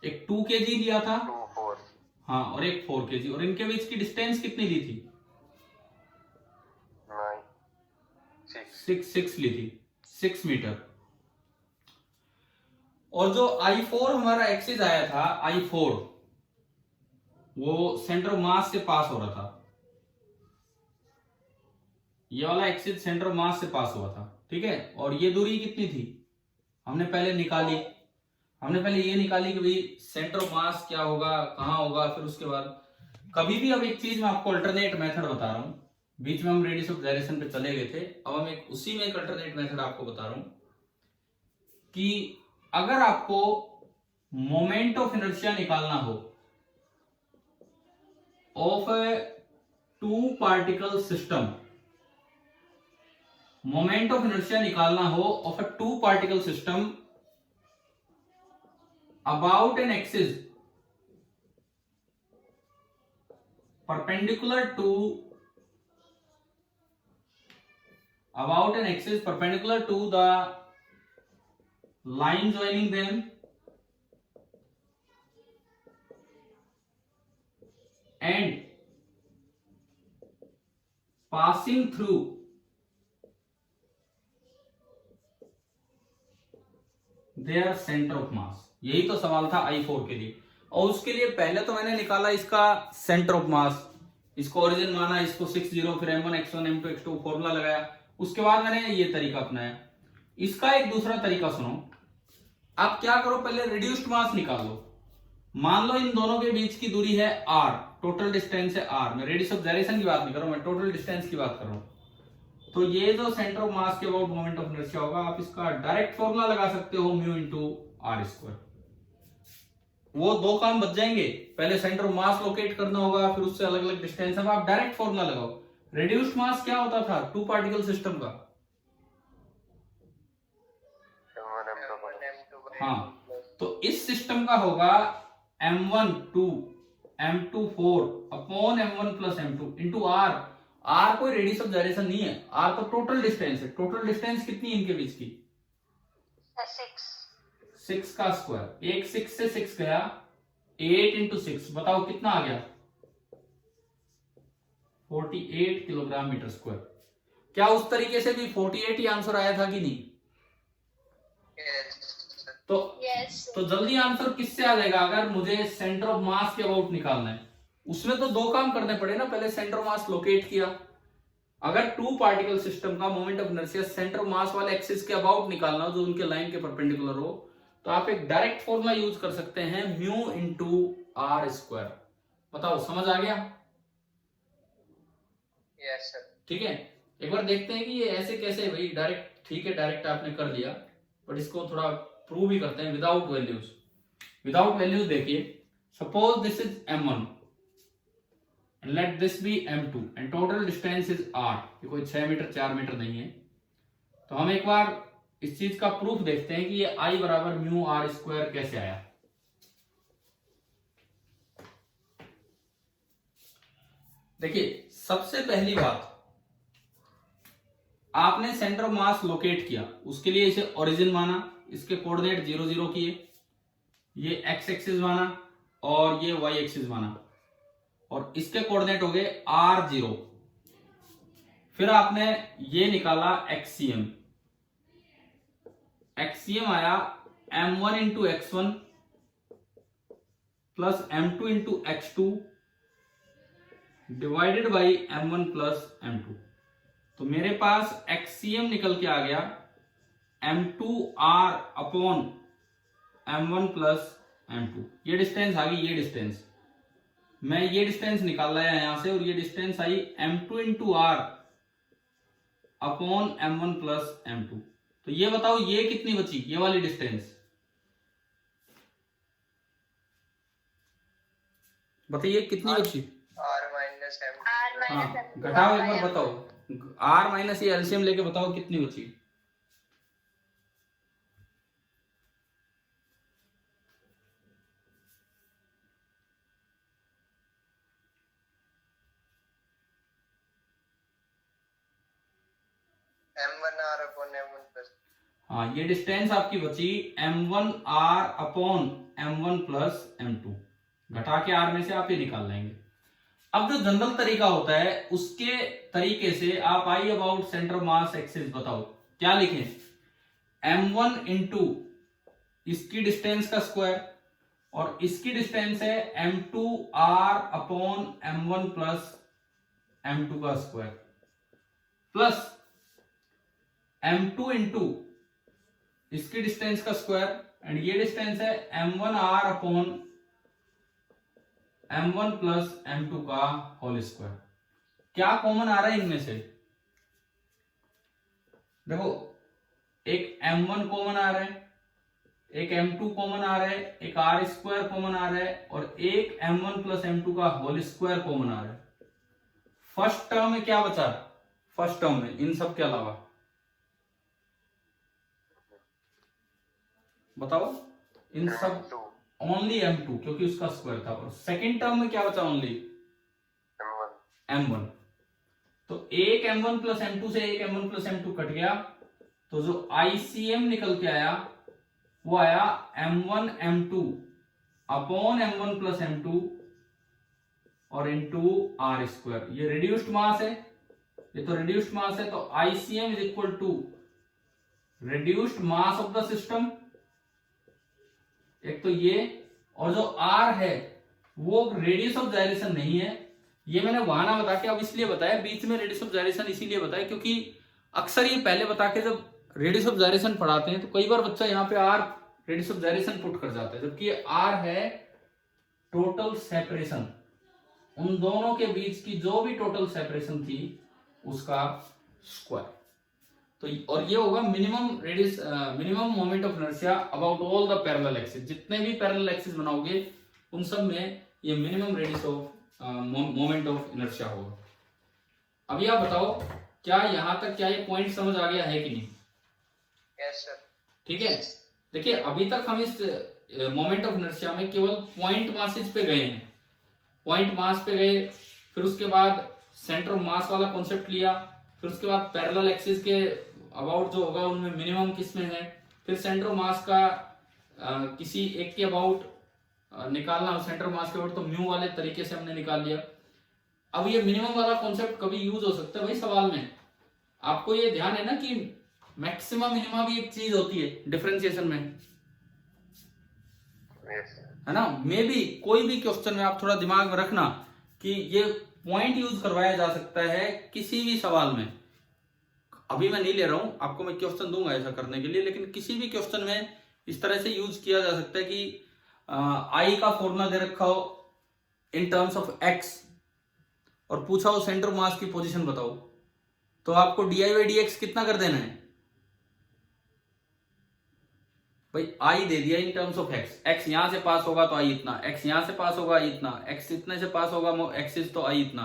एक 2 kg लिया था, हाँ, और एक 4 kg, और इनके बीच की डिस्टेंस कितनी ली थी? 6 ली थी, 6 मीटर। और जो I4 हमारा एक्सिस आया था, I4 वो सेंटर ऑफ मास से पास हो रहा था। ये वाला एक्सिस सेंटर ऑफ मास से पास हुआ था, ठीक है। और ये दूरी कितनी थी हमने पहले निकाली, हमने पहले ये निकाली कि भाई सेंटर ऑफ मास क्या होगा, कहां होगा। फिर उसके बाद कभी भी, अब एक चीज मैं आपको अल्टरनेट मेथड बता रहा हूं, बीच में हम रेडियस ऑफ गायरेशन पे चले गए थे, अब हम एक उसी में एक अल्टरनेट मेथड आपको बता रहा हूं कि अगर आपको मोमेंट ऑफ इनर्शिया निकालना हो of a 2 particle system, moment of inertia निकालना हो of a 2 particle system about an axis perpendicular to the line joining them and passing through their center of mass। यही तो सवाल था I4 के लिए। और उसके लिए पहले तो मैंने निकाला इसका सेंटर ऑफ मास, इसको ओरिजिन माना, इसको 60, फिर m1 x1 m2 x2 formula लगाया। उसके बाद मैंने ये तरीका अपनाया। इसका एक दूसरा तरीका सुनो, आप क्या करो, पहले रिड्यूस्ड मास निकाल लो। मान लो इन दोनों के बीच की दूरी है r, टोटल डिस्टेंस है r, मैं रेडियस ऑफ जाइरेशन की बात नहीं कर रहा हूं, मैं टोटल डिस्टेंस की बात कर रहा हूं। तो ये जो सेंटर ऑफ मास के अबाउट मोमेंट ऑफ इनर्शिया होगा, आप इसका डायरेक्ट फॉर्मूला लगा सकते हो म्यू इंटू आर स्क्वायर। वो दो काम बच जाएंगे, पहले सेंटर ऑफ मास लोकेट करना होगा, फिर उससे अलग अलग डिस्टेंस। अब आप डायरेक्ट फॉर्मूला लगाओ। रिड्यूस्ड मास क्या होता था टू पार्टिकल सिस्टम का? हाँ, तो इस सिस्टम का होगा m1 2 m2 4 upon m1 plus m2 into R. R कोई रेडियस ऑफ जाइरेशन नहीं है, आर तो टोटल डिस्टेंस है। टोटल डिस्टेंस कितनी है इनके बीच की? 6 का स्क्वायर। एक 6 से 6 गया, 8 इंटू 6, बताओ कितना आ गया? 48 किलोग्राम मीटर स्क्वायर। क्या उस तरीके से भी 48 ही आंसर आया था कि नहीं? तो जल्दी आंसर किससे आ जाएगा? अगर मुझे सेंटर ऑफ मास के अबाउट निकालना है, उसमें तो दो काम करने पड़े ना। पहले सेंटर ऑफ मास लोकेट किया। अगर टू पार्टिकल सिस्टम का moment of inertia centre of मास वाले एक्सिस के अबाउट निकालना हो, जो उनके लाइन के परपेंडिकुलर हो, तो आप एक डायरेक्ट फॉर्मूला यूज कर सकते हैं, म्यू इंटू आर स्क्वायर। बताओ समझ आ गया? Yes sir. ठीक है, एक बार देखते हैं कि ये ऐसे कैसे। भाई डायरेक्ट ठीक है, डायरेक्ट आपने कर लिया, बट इसको थोड़ा प्रूव भी करते हैं विदाउट वैल्यूज। विदाउट वैल्यूज देखिए, suppose this is m1 and let this be m2 and total distance is r। ये कोई 6 मीटर 4 मीटर नहीं है। तो हम एक बार इस चीज का प्रूफ देखते हैं कि ये I बराबर म्यू आर स्क्वायर कैसे आया। देखिए, सबसे पहली बात, आपने सेंटर ऑफ मास लोकेट किया, उसके लिए इसे ओरिजिन माना, इसके कोऑर्डिनेट 0 0 किए, ये एक्स एक्सिस माना और ये वाई एक्सिस माना, और इसके कोऑर्डिनेट हो गए r0। फिर आपने ये निकाला एक्सीएम। एक्सीएम आया m1 into x1 plus m2 into x2 divided by m1 plus m2। तो मेरे पास एक्सीएम निकल के आ गया m2r upon m1 plus m2। ये डिस्टेंस आ गई, ये डिस्टेंस मैं ये डिस्टेंस निकाल लाया यहां से, और ये डिस्टेंस आई m2 into R upon m1 plus m2। तो ये बताओ ये कितनी बची, ये वाली डिस्टेंस बताइए कितनी बची? r minus m। हाँ, घटाओ एक बार बताओ, r माइनस ये एलसीएम लेके बताओ कितनी बची? m1r upon m1 plus. हाँ, ये डिस्टेंस आपकी बची m1r upon m1 plus m2। घटा के r में से आप ये निकाल लेंगे। अब जो जनरल तरीका होता है, उसके तरीके से आप आई about centre of mass axis बताओ क्या लिखें? m1 इंटू इसकी डिस्टेंस का स्क्वायर, और इसकी डिस्टेंस है m2r upon m1 plus m2 का स्क्वायर, प्लस m2 इंटू इसकी डिस्टेंस का स्क्वायर, एंड ये डिस्टेंस है m1r upon m1 plus m2 का होल स्क्वायर। क्या कॉमन आ रहा है इनमें से? देखो, एक m1 कॉमन आ रहा है, एक m2 कॉमन आ रहा है, एक r स्क्वायर कॉमन आ रहा है, और एक m1 प्लस m2 का होल स्क्वायर कॉमन आ रहा है। फर्स्ट टर्म में क्या बचा? फर्स्ट टर्म में इन सब के अलावा बताओ, इन सब ओनली m2 क्योंकि उसका स्क्वायर था, और सेकेंड टर्म में क्या बचा? Only m1। तो एक m1 प्लस m2 से एक m1 प्लस m2 कट गया, तो जो ICM निकल के आया वो आया m1 m2 upon m1 plus m2 और इंटू आर स्क्वायर। ये रिड्यूस्ड मास है, ये तो रिड्यूस्ड मास है, तो ICM is equal to reduced mass of the system, एक तो ये, और जो r है वो रेडियस ऑफ जाइरेशन नहीं है। ये मैंने वहां ना बता के अब इसलिए बताया, बीच में रेडियस ऑफ जाइरेशन इसीलिए बताया क्योंकि अक्सर ये पहले बता के जब रेडियस ऑफ जाइरेशन पढ़ाते हैं तो कई बार बच्चा यहाँ पे r रेडियस ऑफ जाइरेशन पुट कर जाता है, जबकि ये r है टोटल सेपरेशन। उन दोनों के बीच की जो भी टोटल सेपरेशन थी उसका स्क्वायर। तो और ये होगा minimum radius, minimum moment of inertia about all the parallel axis. जितने भी पैरेलल एक्सिस बनाओगे उन सब में ये minimum radius of moment of inertia होगा। अभी आप बताओ क्या यहां तक क्या ये पॉइंट समझ आ गया है कि नहीं? Yes sir. ठीक है, देखिए अभी तक हम इस मोमेंट ऑफ इनर्शिया में केवल पॉइंट मासेज पे गए हैं, पॉइंट मास पे गए, फिर उसके बाद सेंटर ऑफ मास वाला कॉन्सेप्ट लिया, फिर उसके बाद पैरेलल एक्सिस के अबाउट जो होगा उनमें मिनिमम किस में है, फिर सेंटर ऑफ मास का किसी एक के अबाउट निकालना, सेंटर ऑफ मास के अबाउट तो म्यू वाले तरीके से हमने निकाल लिया। अब ये मिनिमम वाला कॉन्सेप्ट कभी यूज हो सकता है भाई सवाल में। आपको ये ध्यान है ना कि मैक्सिमम मिनिमा भी एक चीज होती है डिफरेंशिएशन में, है ना। मे बी कोई भी क्वेश्चन में आप थोड़ा दिमाग में रखना कि ये पॉइंट यूज करवाया जा सकता है किसी भी सवाल में। अभी मैं नहीं ले रहा हूं, आपको मैं क्वेश्चन दूंगा ऐसा करने के लिए, लेकिन किसी भी क्वेश्चन में इस तरह से यूज किया जा सकता है कि आई का फॉर्मूला दे रखा हो इन टर्म्स ऑफ एक्स और पूछा हो सेंटर ऑफ मास की पोजीशन बताओ, तो आपको डी बाई डी एक्स कितना कर देना है भाई, आई दे दिया in terms of x, x यहां से पास होगा तो आई इतना, एक्स यहां से पास होगा इतना, एक्स इतने से पास होगा एक्सिस तो आई इतना,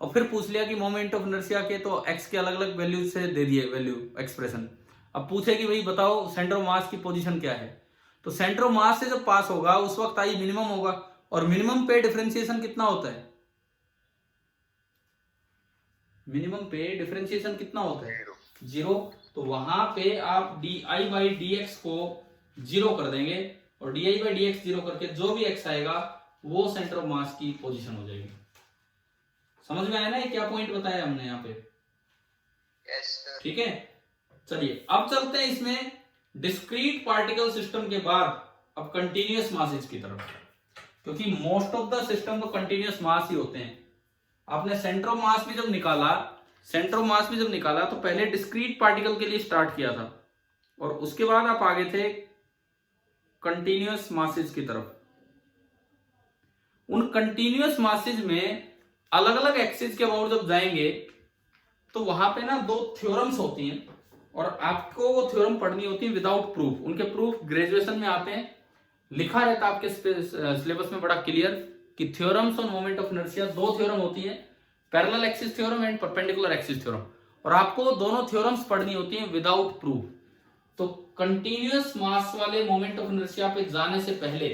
और फिर पूछ लिया कि मोमेंट ऑफ इनर्शिया के तो एक्स के अलग अलग वैल्यू से दे दिए वैल्यू एक्सप्रेशन। अब पूछे कि भाई बताओ सेंटर ऑफ मास की पोजीशन क्या है, तो सेंटर ऑफ मास से जब पास होगा उस वक्त आई मिनिमम होगा, और मिनिमम पे डिफरेंशिएशन कितना होता है, मिनिमम पे डिफरेंशिएशन कितना होता है, जीरो। तो वहां पे आप D I by D x को जीरो कर देंगे, और D I by D x zero करके जो भी एक्स आएगा वो सेंटर ऑफ मास की पोजीशन हो जाएगी। समझ में आया ना ये क्या पॉइंट बताया हमने यहाँ पे? Yes sir. ठीक है, चलिए अब चलते हैं इसमें डिस्क्रीट पार्टिकल सिस्टम के बाद अब कंटिन्यूअस मासेज की तरफ, क्योंकि मोस्ट ऑफ द सिस्टम तो कंटिन्यूअस मास ही होते हैं। आपने सेंटर ऑफ मास भी जब निकाला, सेंटर ऑफ मास भी जब निकाला तो पहले डिस्क्रीट पार्टिकल के लिए स्टार्ट किया था, और उसके बाद आप आगे थे कंटिन्यूअस मासेज की तरफ। उन कंटिन्यूअस मासेज में अलग अलग एक्सिस के अबाउट जब जाएंगे तो वहां पे ना दो थ्योरम्स होती हैं, और आपको वो थ्योरम पढ़नी होती है विदाउट प्रूफ। उनके प्रूफ ग्रेजुएशन में आते हैं, लिखा रहता है आपके सिलेबस में बड़ा क्लियर कि theorems on moment of inertia दो थ्योरम होती है, parallel axis theorem and perpendicular axis theorem, और आपको दोनों थ्योरम्स पढ़नी होती हैं विदाउट प्रूफ। तो कंटिन्यूअस मास वाले मोमेंट ऑफ इनर्शिया पे जाने से पहले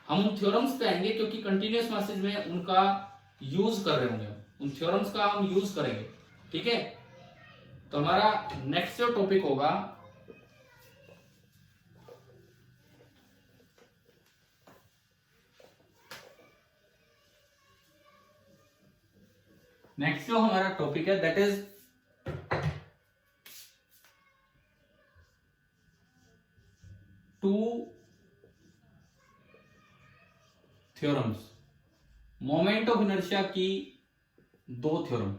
हम उन थ्योरम्स पे आएंगे, क्योंकि कंटिन्यूअस मासेज में उनका यूज कर रहे होंगे, उन थ्योरम्स का हम यूज करेंगे। ठीक है, तो हमारा नेक्स्ट जो टॉपिक होगा नेक्स्ट जो हमारा टॉपिक है that is two theorems, moment of inertia की दो थ्योरम।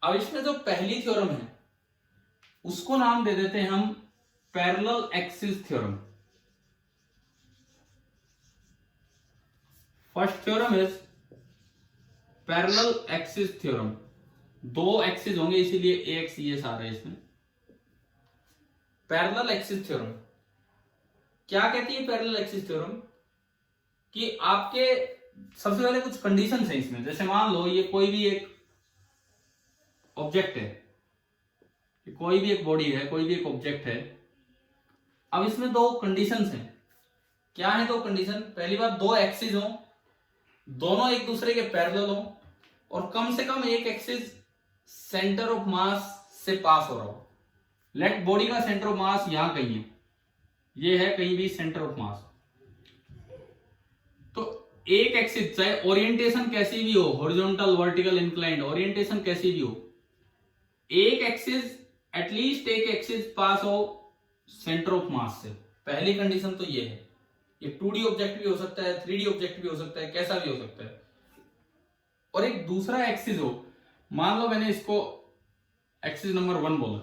अब इसमें जो पहली थ्योरम है उसको नाम दे देते हैं हम parallel axis theorem. First theorem is parallel axis theorem. दो एक्सिस होंगे इसीलिए ए एक्स ये आ रहा है इसमें। पैरेलल एक्सिस थ्योरम क्या कहती है? पैरेलल एक्सिस थ्योरम कि आपके सबसे पहले कुछ कंडीशंस हैं इसमें। जैसे मान लो ये कोई भी एक ऑब्जेक्ट है, कोई भी एक बॉडी है, कोई भी एक ऑब्जेक्ट है। अब इसमें दो कंडीशंस हैं। क्या है दो कंडीशन? पहली बात, दो एक्सिस हो, दोनों एक दूसरे के पैरेलल हो, और कम से कम एक एक्सिस सेंटर ऑफ मास से पास हो रहा हो। लेट बॉडी का सेंटर ऑफ मास यहां कहीं है, ये है कहीं भी सेंटर ऑफ मास। तो एक एक्सिस, चाहे ओरिएंटेशन कैसी भी हो, हॉरिजॉन्टल, वर्टिकल, इंक्लाइंड, ओरिएंटेशन कैसी भी हो, एक एक्सिस, एटलीस्ट एक एक्सिस पास हो सेंटर ऑफ मास से। पहली कंडीशन तो ये है। ये 2D ऑब्जेक्ट भी हो सकता है, 3D ऑब्जेक्ट भी हो सकता है, कैसा भी हो सकता है। और एक दूसरा एक्सिस हो, मान लो मैंने इसको एक्सिस नंबर 1 बोला।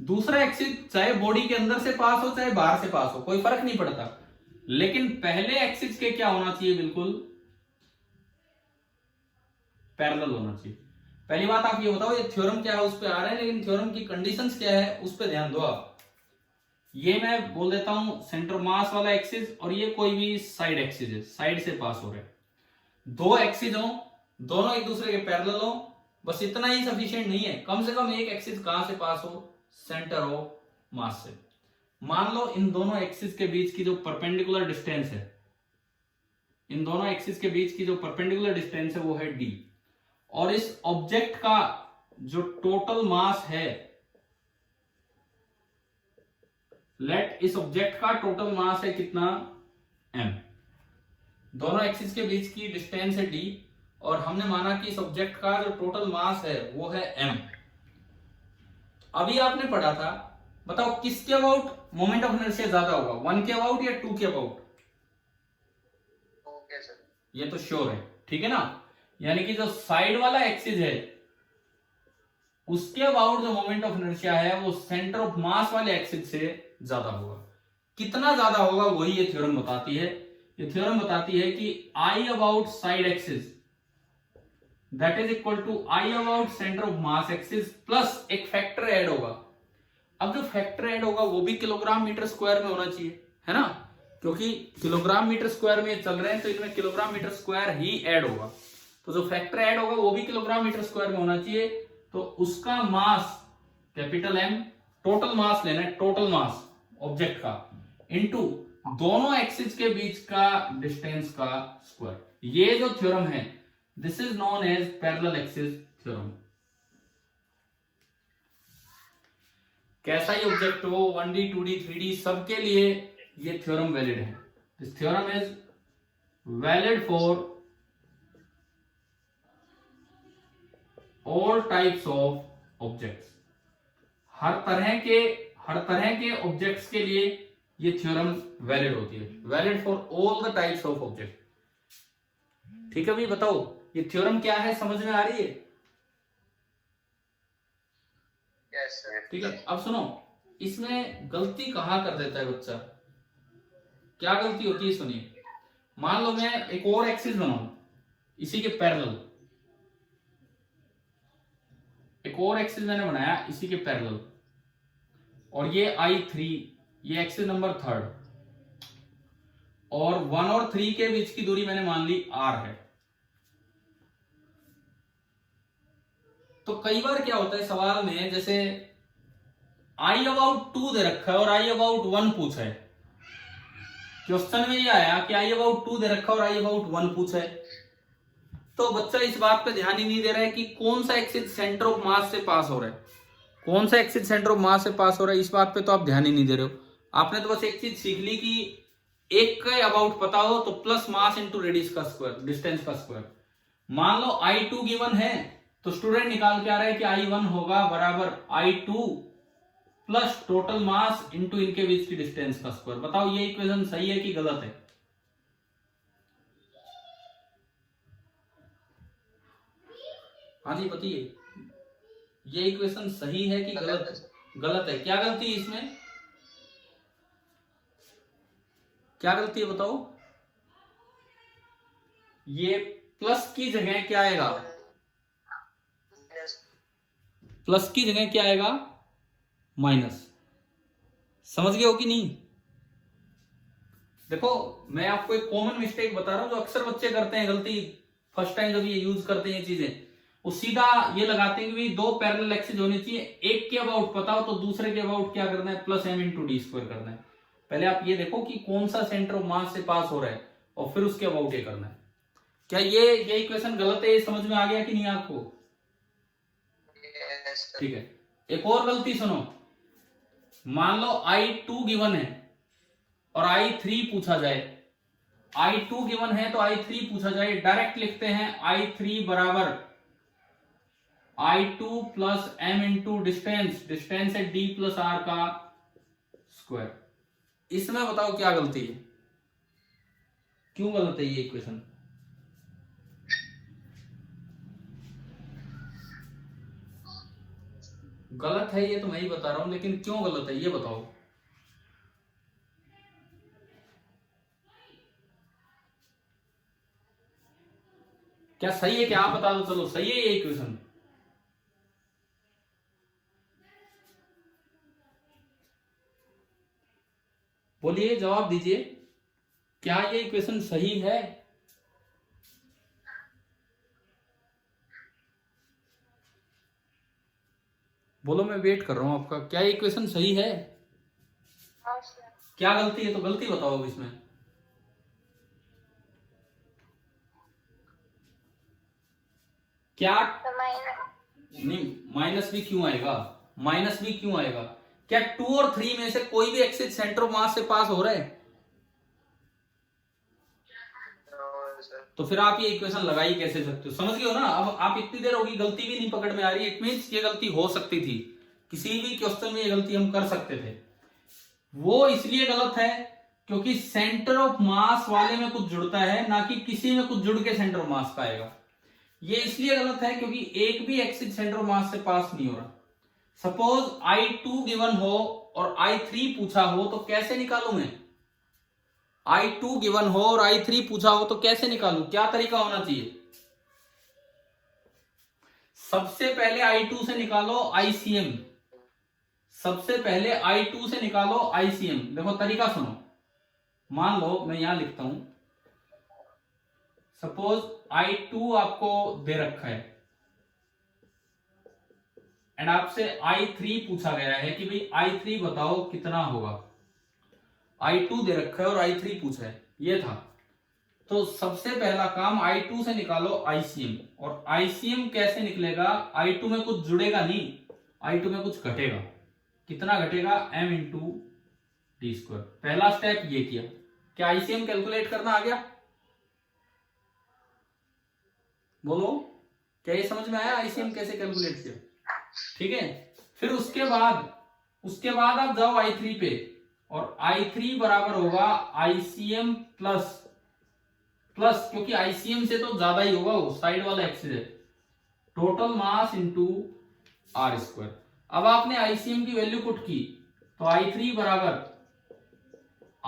दूसरा एक्सिस चाहे बॉडी के अंदर से पास हो चाहे बाहर से पास हो, कोई फर्क नहीं पड़ता, लेकिन पहले एक्सिस के क्या होना चाहिए? बिल्कुल पैरेलल होना चाहिए। पहली बात आप ये बताओ, ये थ्योरम क्या है उस पे आ रहे हैं, लेकिन थ्योरम की कंडीशंस क्या है उस पे ध्यान दो आप। ये मैं बोल देता हूं सेंटर मास वाला एक्सिस, और ये कोई भी साइड एक्सिस है, साइड से पास हो रहे हैं। दो एक्सिस हो, दोनों एक दूसरे के पैरेलल हो, बस इतना ही सफिशिएंट नहीं है, कम से कम एक एक्सिस कहां से पास हो, सेंटर ऑफ मास से। मान लो इन दोनों एक्सिस के बीच की जो परपेंडिकुलर डिस्टेंस है, इन दोनों एक्सिस के बीच की जो परपेंडिकुलर डिस्टेंस है वो है d, और इस ऑब्जेक्ट का जो टोटल मास है, लेट इस ऑब्जेक्ट का टोटल मास है कितना, m। दोनों एक्सिस के बीच की डिस्टेंस है d, और हमने माना कि इस ऑब्जेक्ट का जो टोटल मास है वो है m। अभी आपने पढ़ा था, बताओ किसके अबाउट मोमेंट ऑफ इनर्शिया ज्यादा होगा, 1 के अबाउट या 2 के अबाउट? Okay sir. ये तो श्योर है, ठीक है ना। यानी कि जो साइड वाला एक्सिस है उसके अबाउट जो मोमेंट ऑफ इनर्शिया है वो सेंटर ऑफ मास वाले एक्सिस से ज्यादा होगा। कितना ज्यादा होगा वही ये थ्योरम बताती है। ये थ्योरम बताती है कि I about side axis that is equal to I about centre of mass axis plus एक फैक्टर ऐड होगा। अब जो फैक्टर ऐड होगा वो भी किलोग्राम मीटर स्क्वायर में होना चाहिए, है ना, क्योंकि किलोग्राम मीटर स्क्वायर में चल रहे हैं तो इनमें किलोग्राम मीटर स्क्वायर ही ऐड होगा। तो जो फैक्टर ऐड होगा वो भी किलोग्राम मीटर स्क्वायर में होना चाहिए। तो उसका mass capital M, total mass लेना है, टोटल मास ऑब्जेक्ट का, इनटू दोनों एक्सिस के बीच का डिस्टेंस का स्क्वायर। ये जो थ्योरम है this is known as parallel axis theorem. कैसा ही ऑब्जेक्ट हो, 1D 2D 3D सबके लिए ये थ्योरम वैलिड है। This theorem is valid for all types of objects. हर तरह के ऑब्जेक्ट्स के लिए ये थ्योरम वैलिड होती है, valid for all the types of object. ठीक है भाई, बताओ ये थ्योरम क्या है, समझ में आ रही है? Yes sir. ठीक है, अब सुनो, इसमें गलती कहां कर देता है बच्चा, क्या गलती होती है सुनिए। मान लो मैं एक और एक्सिस बनाऊं इसी के पैरेलल, एक और एक्सिस मैंने बनाया इसी के पैरेलल, और ये I3, ये एक्सिस नंबर 3, और 1 और 3 के बीच की दूरी मैंने मान ली r है। तो कई बार क्या होता है सवाल में, जैसे I अबाउट 2 दे रखा है और I अबाउट 1 पूछा है, क्वेश्चन में ये आया कि I अबाउट 2 दे रखा है और I अबाउट 1 पूछा है, तो बच्चा इस बात पे ध्यान ही नहीं दे रहा है कि कौन सा एक्सिस सेंटर ऑफ मास से पास हो रहा है, कौन सा एक्सिस सेंटर ऑफ मास से पास हो रहा है, इस बात पे तो आप ध्यान ही नहीं दे रहे हो। आपने तो बस एक चीज सीख ली कि एक का अबाउट पता हो तो प्लस मास इंटू रेडियस का स्क्वायर, डिस्टेंस का स्क्वायर। मान लो I2 गिवन है तो स्टूडेंट निकाल के आ रहा है कि I1 होगा बराबर I2 plus total mass into इनके बीच की डिस्टेंस का स्क्वायर। बताओ ये इक्वेशन सही है कि गलत है? हाँ जी बताइए, ये इक्वेशन सही है कि गलत? गलत है। क्या गलती है इसमें, क्या गलती है बताओ? ये प्लस की जगह क्या आएगा, प्लस की जगह क्या आएगा, माइनस। समझ गए हो कि नहीं? देखो मैं आपको एक कॉमन मिस्टेक बता रहा हूं जो अक्सर बच्चे करते हैं, गलती फर्स्ट टाइम जब ये यूज करते हैं ये चीजें, वो सीधा ये लगाते हैं कि दो पैरेलल एक्सिस होनी चाहिए, एक के अबाउट पता हो तो दूसरे के अबाउट क्या करना है, plus m into D square करना है। पहले आप ये देखो कि कौन सा सेंटर ऑफ मास से पास हो रहा है और फिर उसके अबाउट ये करना है। क्या ये इक्वेशन गलत है, ये समझ में आ गया कि नहीं आपको? ठीक है, एक और गलती सुनो। मान लो I2 गिवन है और I3 पूछा जाए, I2 गिवन है तो I3 पूछा जाए, डायरेक्ट लिखते हैं I3 बराबर I2 plus m into distance, distance है d प्लस r का स्क्वायर। इसमें बताओ क्या गलती है, क्यों गलत है ये इक्वेशन? गलत है ये तो मैं ही बता रहा हूं, लेकिन क्यों गलत है ये बताओ। क्या सही है? क्या आप बता दो, चलो सही है ये इक्वेशन? बोलिए, जवाब दीजिए, क्या ये इक्वेशन सही है? बोलो, मैं वेट कर रहा हूं आपका। क्या ये इक्वेशन सही है? हाँ सर। क्या गलती है? तो गलती बताओ अब इसमें। क्या तो माइनस नहीं, माइनस भी क्यों आएगा? माइनस भी क्यों आएगा? क्या 2 और 3 में से कोई भी एक्सिस सेंटर ऑफ मास से पास हो रहा है? तो फिर आप ये इक्वेशन लगा ही कैसे सकते हो? समझ गए हो ना? अब आप इतनी देर होगी, गलती भी नहीं पकड़ में आ रही, इट मींस ये गलती हो सकती थी, किसी भी क्वेश्चन में ये गलती हम कर सकते थे। वो इसलिए गलत है क्योंकि सेंटर ऑफ मास वाले में कुछ जुड़ता है, ना कि किसी में कुछ जुड़ के सेंटर ऑफ मास का आएगा। ये इसलिए गलत है क्योंकि एक भी एक्सिस सेंटर ऑफ मास से पास नहीं हो रहा। सपोज I2 गिवन हो और I3 पूछा हो तो कैसे निकालू मैं? I2 गिवन हो और I3 पूछा हो तो कैसे निकालू? क्या तरीका होना चाहिए? सबसे पहले I2 से निकालो ICM। सबसे पहले I2 से निकालो ICM। देखो तरीका सुनो, मान लो मैं यहां लिखता हूं, सपोज I2 आपको दे रखा है एंड आपसे I3 पूछा गया है कि भाई I3 बताओ कितना होगा। I2 दे रखा है और I3 पूछा है, ये था। तो सबसे पहला काम I2 से निकालो ICM, और ICM कैसे निकलेगा? I2 में कुछ जुड़ेगा नहीं, I2 में कुछ घटेगा। कितना घटेगा? m into D square. पहला स्टेप ये किया। क्या ICM कैलकुलेट करना आ गया? बोलो, क्या ये समझ में आया ICM कैसे कैलकुलेट किया? ठीक है। फिर उसके बाद आप जाओ I3 पे, और I3 बराबर होगा ICM प्लस क्योंकि ICM से तो ज्यादा ही होगा, वो साइड वाला एक्सिस है, total mass into R square. अब आपने ICM की वैल्यू पुट की तो I3 बराबर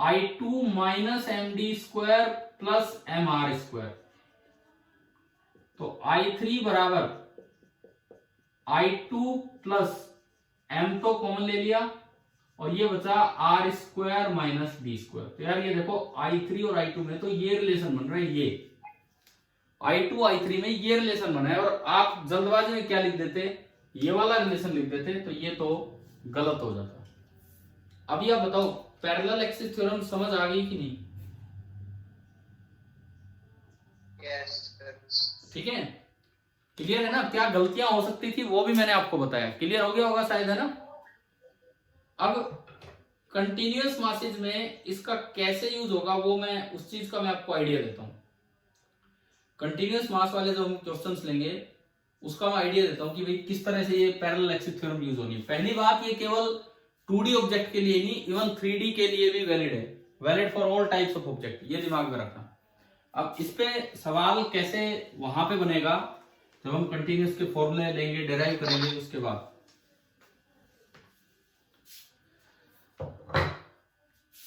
I2 minus MD square plus MR square. तो I3 बराबर I2 प्लस M तो कॉमन ले लिया और ये बचा R square minus D square. तो यार ये देखो I3 और I2 में तो ये रिलेशन बन रहा है, ये I2 I3 में ये रिलेशन बना है, और आप जल्दबाजी में क्या लिख देते? ये वाला रिलेशन लिख देते, तो ये तो गलत हो जाता। अभी आप बताओ, पैरेलल एक्सिस थ्योरम समझ आ गई कि नहीं? ठीक है, क्लियर है ना? क्या गलतियां हो सकती थी वो भी मैंने आपको बताया, क्लियर हो गया होगा शायद, है ना? अब कंटिन्यूअस मासेज में इसका कैसे यूज होगा वो मैं उस चीज का मैं आपको आइडिया देता हूं। कंटिन्यूअस मास वाले जो हम क्वेश्चंस लेंगे उसका मैं आइडिया देता हूं कि भाई किस तरह से ये पैरेलल एक्सिस थ्योरम यूज होनी है। पहली बात, ये केवल 2D ऑब्जेक्ट के लिए नहीं, इवन 3D के लिए भी वैलिड है, valid for all types of object, ये दिमाग में रखना। अब इस पे सवाल कैसे वहां पे बनेगा जब हम कंटिन्यूअस के फॉर्मूले लेंगे, डिराइव करेंगे, उसके बाद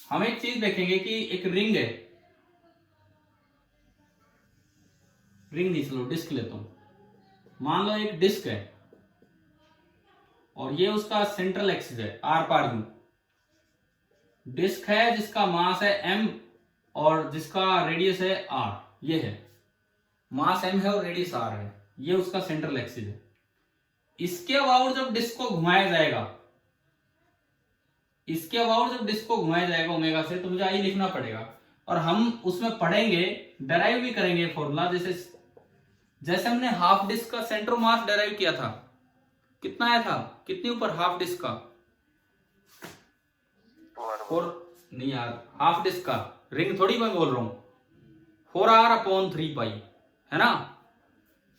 हम एक चीज देखेंगे कि एक रिंग है, रिंग नहीं, चलो डिस्क लेता हूं। मान लो एक डिस्क है और ये उसका सेंट्रल एक्सिस है, आर पार यू। डिस्क है जिसका मास है m और जिसका रेडियस है r, ये है मास m है और रेडियस r है, ये उसका सेंट्रल एक्सिस है। इसके अबाउट जब डिस्क को घुमाया जाएगा, इसके अबाउट जब डिस्क को घुमाया जाएगा ओमेगा से, तो मुझे आई लिखना पड़ेगा, और हम उसमें पढ़ेंगे, डेराइव भी करेंगे फॉर्मूला। जैसे हमने हाफ डिस्क का सेंटर मास डेराइव किया था, कितना आया था? कितनी ऊपर हाफ डिस्क का? और नहीं यार, हाफ डिस्क का, रिंग थोड़ी मैं बोल रहा हूं, 4r/3π, है ना?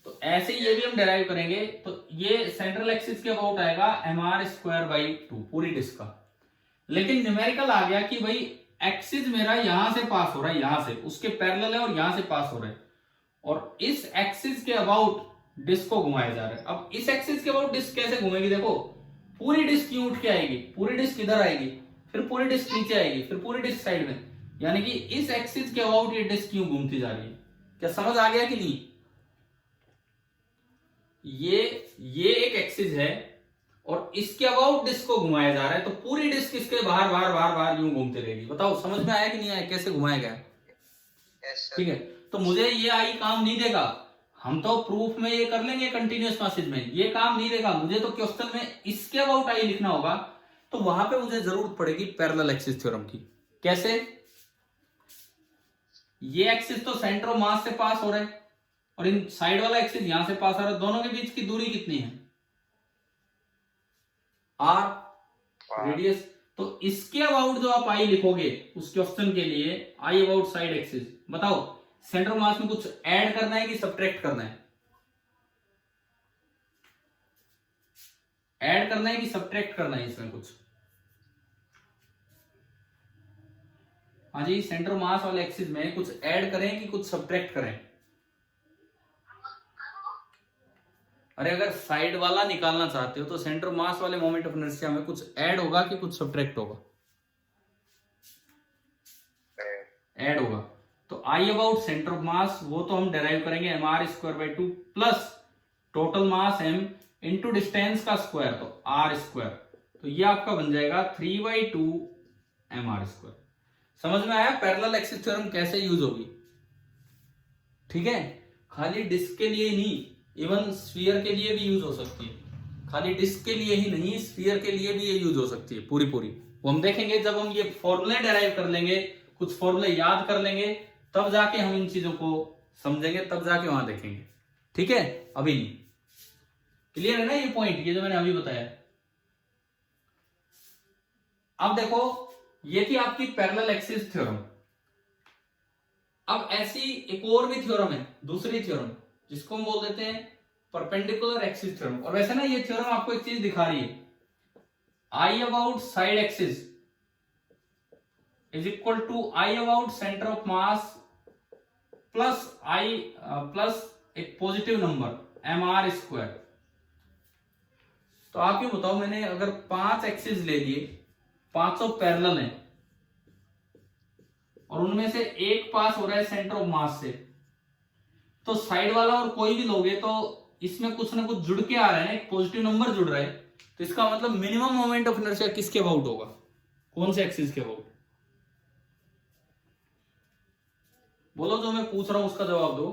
तो ऐसे ये भी हम डेराइव करेंगे। तो ये सेंट्रल एक्सिस के अबाउट आएगा mr²/2 पूरी डिस्क का। लेकिन न्यूमेरिकल आ गया कि भाई एक्सिस मेरा यहां से पास हो रहा है, यहां से उसके पैरेलल है और यहां से पास हो रहा है, और इस एक्सिस के अबाउट डिस्क को घुमाया जा रहा है। अब इस एक्सिस के अबाउट डिस्क कैसे घूमेगी? देखो, पूरी डिस्क क्यों उठ के आएगी, पूरी डिस्क इधर आएगी, फिर पूरी डिस्क नीचे आएगी, फिर पूरी डिस्क साइड में, यानी कि इस एक्सिस के अबाउट ये डिस्क क्यों घूमती जा रही है। क्या समझ आ गया कि नहीं? ये एक एक्सिस है और इसके अबाउट डिस्क को घुमाया जा रहा है, तो पूरी डिस्क इसके बाहर बाहर बाहर बाहर यूं घूमती रहेगी। बताओ समझ में आया कि नहीं आया, कैसे घुमाया गया? Yes sir. ठीक है, तो मुझे ये आई काम नहीं देगा। हम तो प्रूफ में ये कर लेंगे कंटिन्यूअस मैसेज में, ये काम नहीं देगा। मुझे तो क्वेश्चन में इसके अबाउट आई लिखना होगा, तो वहां पे मुझे जरूरत पड़ेगी पैरेलल एक्सिस थ्योरम की। कैसे? ये एक्सिस तो सेंटर ऑफ मास से पास हो रहा है और इन साइड वाला एक्सिस यहां से पास हो रहा है, दोनों के बीच की दूरी कितनी है? R, radius. तो इसके अबाउट जो आप आई लिखोगे उस क्वेश्चन के लिए, आई अबाउट साइड एक्सिस, बताओ सेंटर ऑफ मास में कुछ ऐड करना है कि सब्ट्रैक्ट करना है? ऐड करना है कि सब्ट्रैक्ट करना है इसमें कुछ? हाँ जी, सेंटर ऑफ मास वाले एक्सिस में कुछ ऐड करें कि कुछ सब्ट्रैक्ट करें? अरे अगर साइड वाला निकालना चाहते हो तो सेंटर ऑफ मास वाले मोमेंट ऑफ इनर्शिया में कुछ ऐड होगा कि कुछ सब्ट्रैक्ट होगा? ऐड होगा। तो आई अबाउट सेंटर ऑफ मास वो तो हम डेराइव करेंगे mr²/2 plus total mass m into distance का स्क्वायर, तो r²। तो ये आपका बन जाएगा 3/2 mr²। समझ में आया पैरेलल एक्सिस थ्योरम कैसे यूज होगी? ठीक है, खाली डिस्क के लिए ही नहीं, इवन स्फीयर के लिए भी यूज हो सकती है। खाली डिस्क के लिए ही नहीं, स्फीयर के लिए भी ये यूज हो सकती है पूरी। वो हम देखेंगे जब हम ये फॉर्मूले डेराइव कर लेंगे, कुछ फॉर्मूले याद कर लेंगे, तब जाके हम इन चीजों को समझेंगे, तब जाके वहां देखेंगे। ठीक है, अभी नहीं। क्लियर है ना ये पॉइंट, ये जो मैंने अभी बताया? अब देखो, ये थी आपकी पैरेलल एक्सिस थ्योरम। अब ऐसी एक और भी थ्योरम है, दूसरी थ्योरम, जिसको हम बोल देते हैं परपेंडिकुलर एक्सिस थ्योरम। और वैसे ना ये थ्योरम आपको एक चीज दिखा रही है, I about side axis is equal to I about centre of mass plus I plus एक पॉजिटिव नंबर mr²। तो आप ये बताओ, मैंने अगर 5 एक्सिस ले लिए, पांचों पैरेलल हैं और उनमें से एक पास हो रहा है सेंटर ऑफ मास से, तो साइड वाला और कोई भी लोगे तो इसमें कुछ ना कुछ जुड़ के आ रहा है, एक पॉजिटिव नंबर जुड़ रहा है। तो इसका मतलब मिनिमम मोमेंट ऑफ इनर्शिया किसके अबाउट होगा? कौन से एक्सिस के अबाउट? बोलो, जो मैं पूछ रहा हूं उसका जवाब दो।